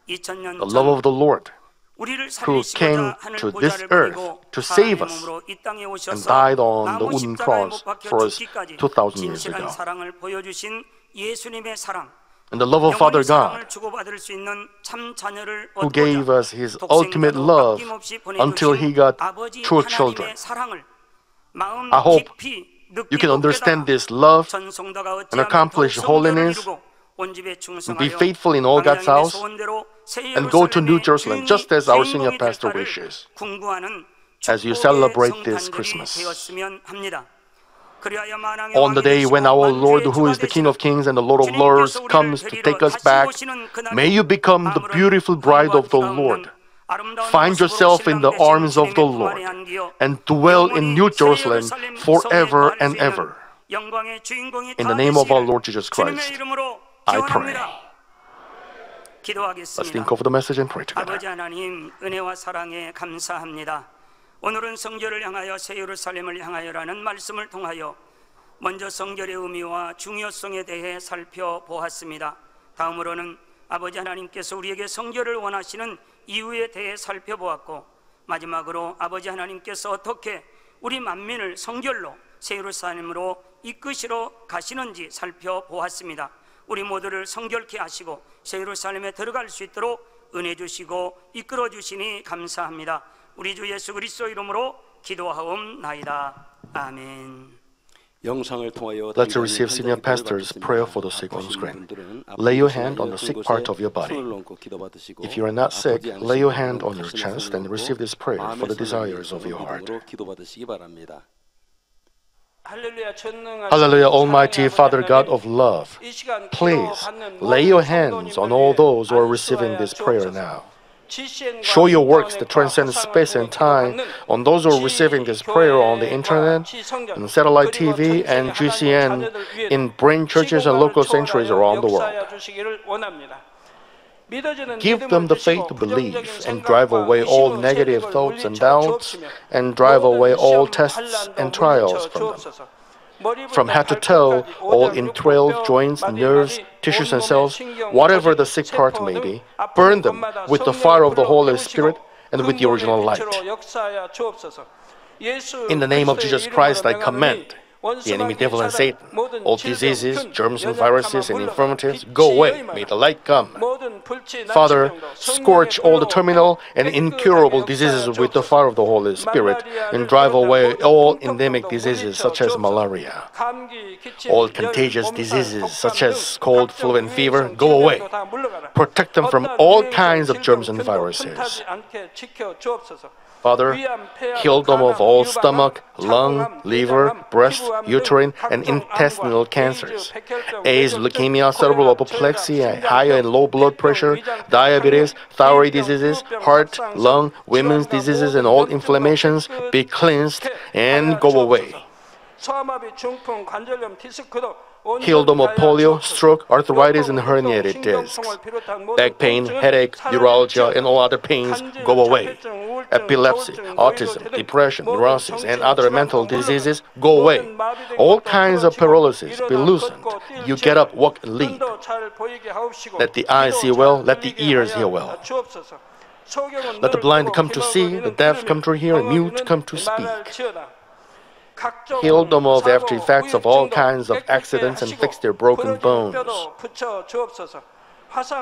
2000년 The love of the Lord, 우리를 who came 살리시고자 하늘 to this 보좌를 earth 버리고 to save us 사람의 몸으로 이 땅에 and 오셔서 died on the 나무 wooden 십자가에 cross 못 박혀 for us 죽기까지 2,000 years 진실한 ago. 사랑을 보여주신 예수님의 사랑, And the love of Father 영원히 God, 사랑을 주고받을 수 있는 참 자녀를 who gave 얻고자 us His ultimate 독생자도 love 아낌없이 until He got 아버지 true 하나님의 children. 사랑을 마음 I hope 깊이 you can 느끼고 understand 깨달아 this love 전성도가 and 어찌하면 accomplish 더욱 성결을 holiness 이루고 온 집에 and 충성하여 be faithful in all God's 방향의 house 소원대로 새 and go to New 예루살렘의 Jerusalem, 주인이 just as our senior 주인공이 pastor 될까를 wishes, 궁구하는 as you 축복의 celebrate this 성탄절이 Christmas. 되었으면 합니다. 그리하여 만왕의 On the 왕이 day 되시고 when our Lord, 만주의 who is 주가 the King of 되시는 Kings and the Lord of 주님께서 Lords, 우리를 comes to 데리러 take us 다시 back, 오시는 그날에 may you become the 아무런 beautiful bride 황과 of the 피가 없는 Lord. 아름다운 Find 모습으로 yourself in the 신랑 되신 arms of the 주님의 품 Lord 안에 안기어 and dwell in 영원히 New 새 Jerusalem 예루살렘 forever 성에 and 거할 수 있는 ever. 영광의 주인공이 In 다 the name of our 되시기를 Lord Jesus 주님의 Christ, 이름으로 I 기원합니다. pray. Let's 기도하겠습니다. think over the message and pray together. 아버지 하나님, 은혜와 사랑에 감사합니다. 오늘은 성결을 향하여 새 예루살렘을 향하여라는 말씀을 통하여 먼저 성결의 의미와 중요성에 대해 살펴보았습니다. 다음으로는 아버지 하나님께서 우리에게 성결을 원하시는 이유에 대해 살펴보았고, 마지막으로 아버지 하나님께서 어떻게 우리 만민을 성결로 새 예루살렘으로 이끄시러 가시는지 살펴보았습니다. 우리 모두를 성결케 하시고 새 예루살렘에 들어갈 수 있도록 은혜 주시고 이끌어 주시니 감사합니다. 우리 주 예수 그리스도 이름으로 기도하옵나이다. 아멘. 영상을 통하여 Let's receive senior pastor's prayer for the sick on screen. Lay your hand on the sick part of your body. If you are not sick, lay your hand on your chest and receive this prayer for the desires of your heart. Hallelujah, Almighty Father God of love, please lay your hands on all those who are receiving this prayer now. Show your works that transcend space and time on those who are receiving this prayer on the internet, on satellite TV, and GCN, in brain churches and local sanctuaries around the world. Give them the faith to believe and drive away all negative thoughts and doubts and drive away all tests and trials from them. From head to toe, all entrails, joints, nerves, tissues and cells, whatever the sick part may be, burn them with the fire of the Holy Spirit and with the original light. In the name of Jesus Christ, I command the enemy devil and Satan, all diseases, germs and viruses and infirmities, go away. May the light come. Father, scorch all the terminal and incurable diseases with the fire of the Holy Spirit and drive away all endemic diseases such as malaria. All contagious diseases such as cold, flu, and fever, go away. Protect them from all kinds of germs and viruses. Father, heal them of all stomach, lung, liver, breast, uterine, and intestinal cancers, AIDS, leukemia, cerebral apoplexy, high and low blood pressure, diabetes, thyroid diseases, heart, lung, women's diseases, and all inflammations be cleansed and go away. Heal them of polio, stroke, arthritis, and herniated discs. Back pain, headache, neuralgia, and all other pains go away. Epilepsy, autism, depression, neurosis, and other mental diseases go away. All kinds of paralysis be loosened. You get up, walk, and leap. Let the eyes see well, let the ears hear well. Let the blind come to see, the deaf come to hear, and mute come to speak. Heal them of the after effects of all kinds of accidents and fix their broken bones.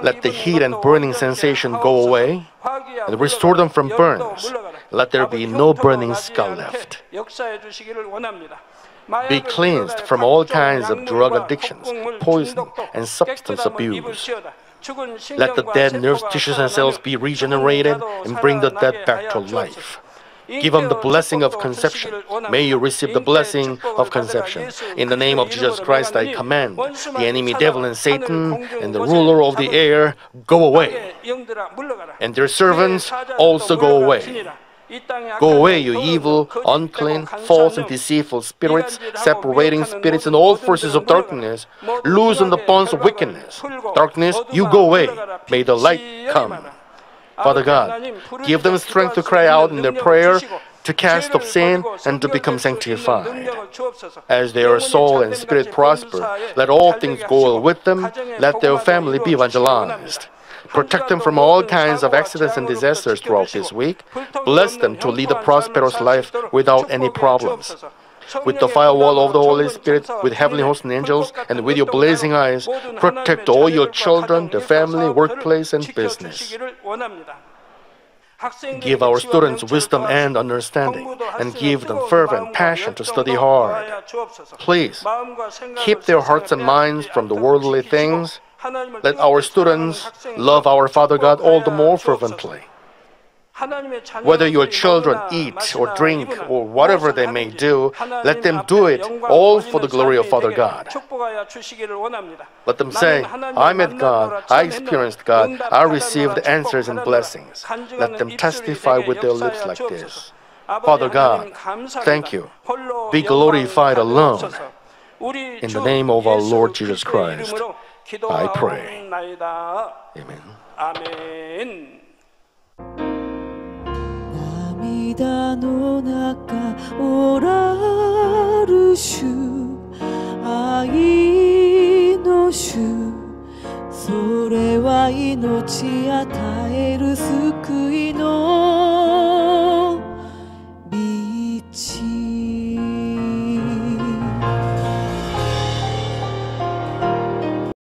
Let the heat and burning sensation go away and restore them from burns. Let there be no burning skull left. Be cleansed from all kinds of drug addictions, poisoning, and substance abuse. Let the dead nerves, tissues, and cells be regenerated and bring the dead back to life. Give them the blessing of conception. May you receive the blessing of conception. In the name of Jesus Christ, I command the enemy devil and Satan and the ruler of the air, go away. And their servants also go away. Go away, you evil, unclean, false, and deceitful spirits, separating spirits and all forces of darkness. Loosen the bonds of wickedness. Darkness, you go away. May the light come. Father God, give them strength to cry out in their prayer, to cast off sin, and to become sanctified. As their soul and spirit prosper, let all things go well with them. Let their family be evangelized. Protect them from all kinds of accidents and disasters throughout this week. Bless them to lead a prosperous life without any problems. With the firewall of the Holy Spirit, with heavenly hosts and angels, and with your blazing eyes, protect all your children, their family, workplace, and business. Give our students wisdom and understanding, and give them fervent passion to study hard. Please, keep their hearts and minds from the worldly things. Let our students love our Father God all the more fervently. Whether your children eat or drink or whatever they may do, let them do it all for the glory of Father God. Let them say, I met God, I experienced God, I received answers and blessings. Let them testify with their lips like this. Father God, thank you. Be glorified alone. In the name of our Lord Jesus Christ, I pray. Amen. Amen. 涙の中おらる主愛の主それは命与える救いの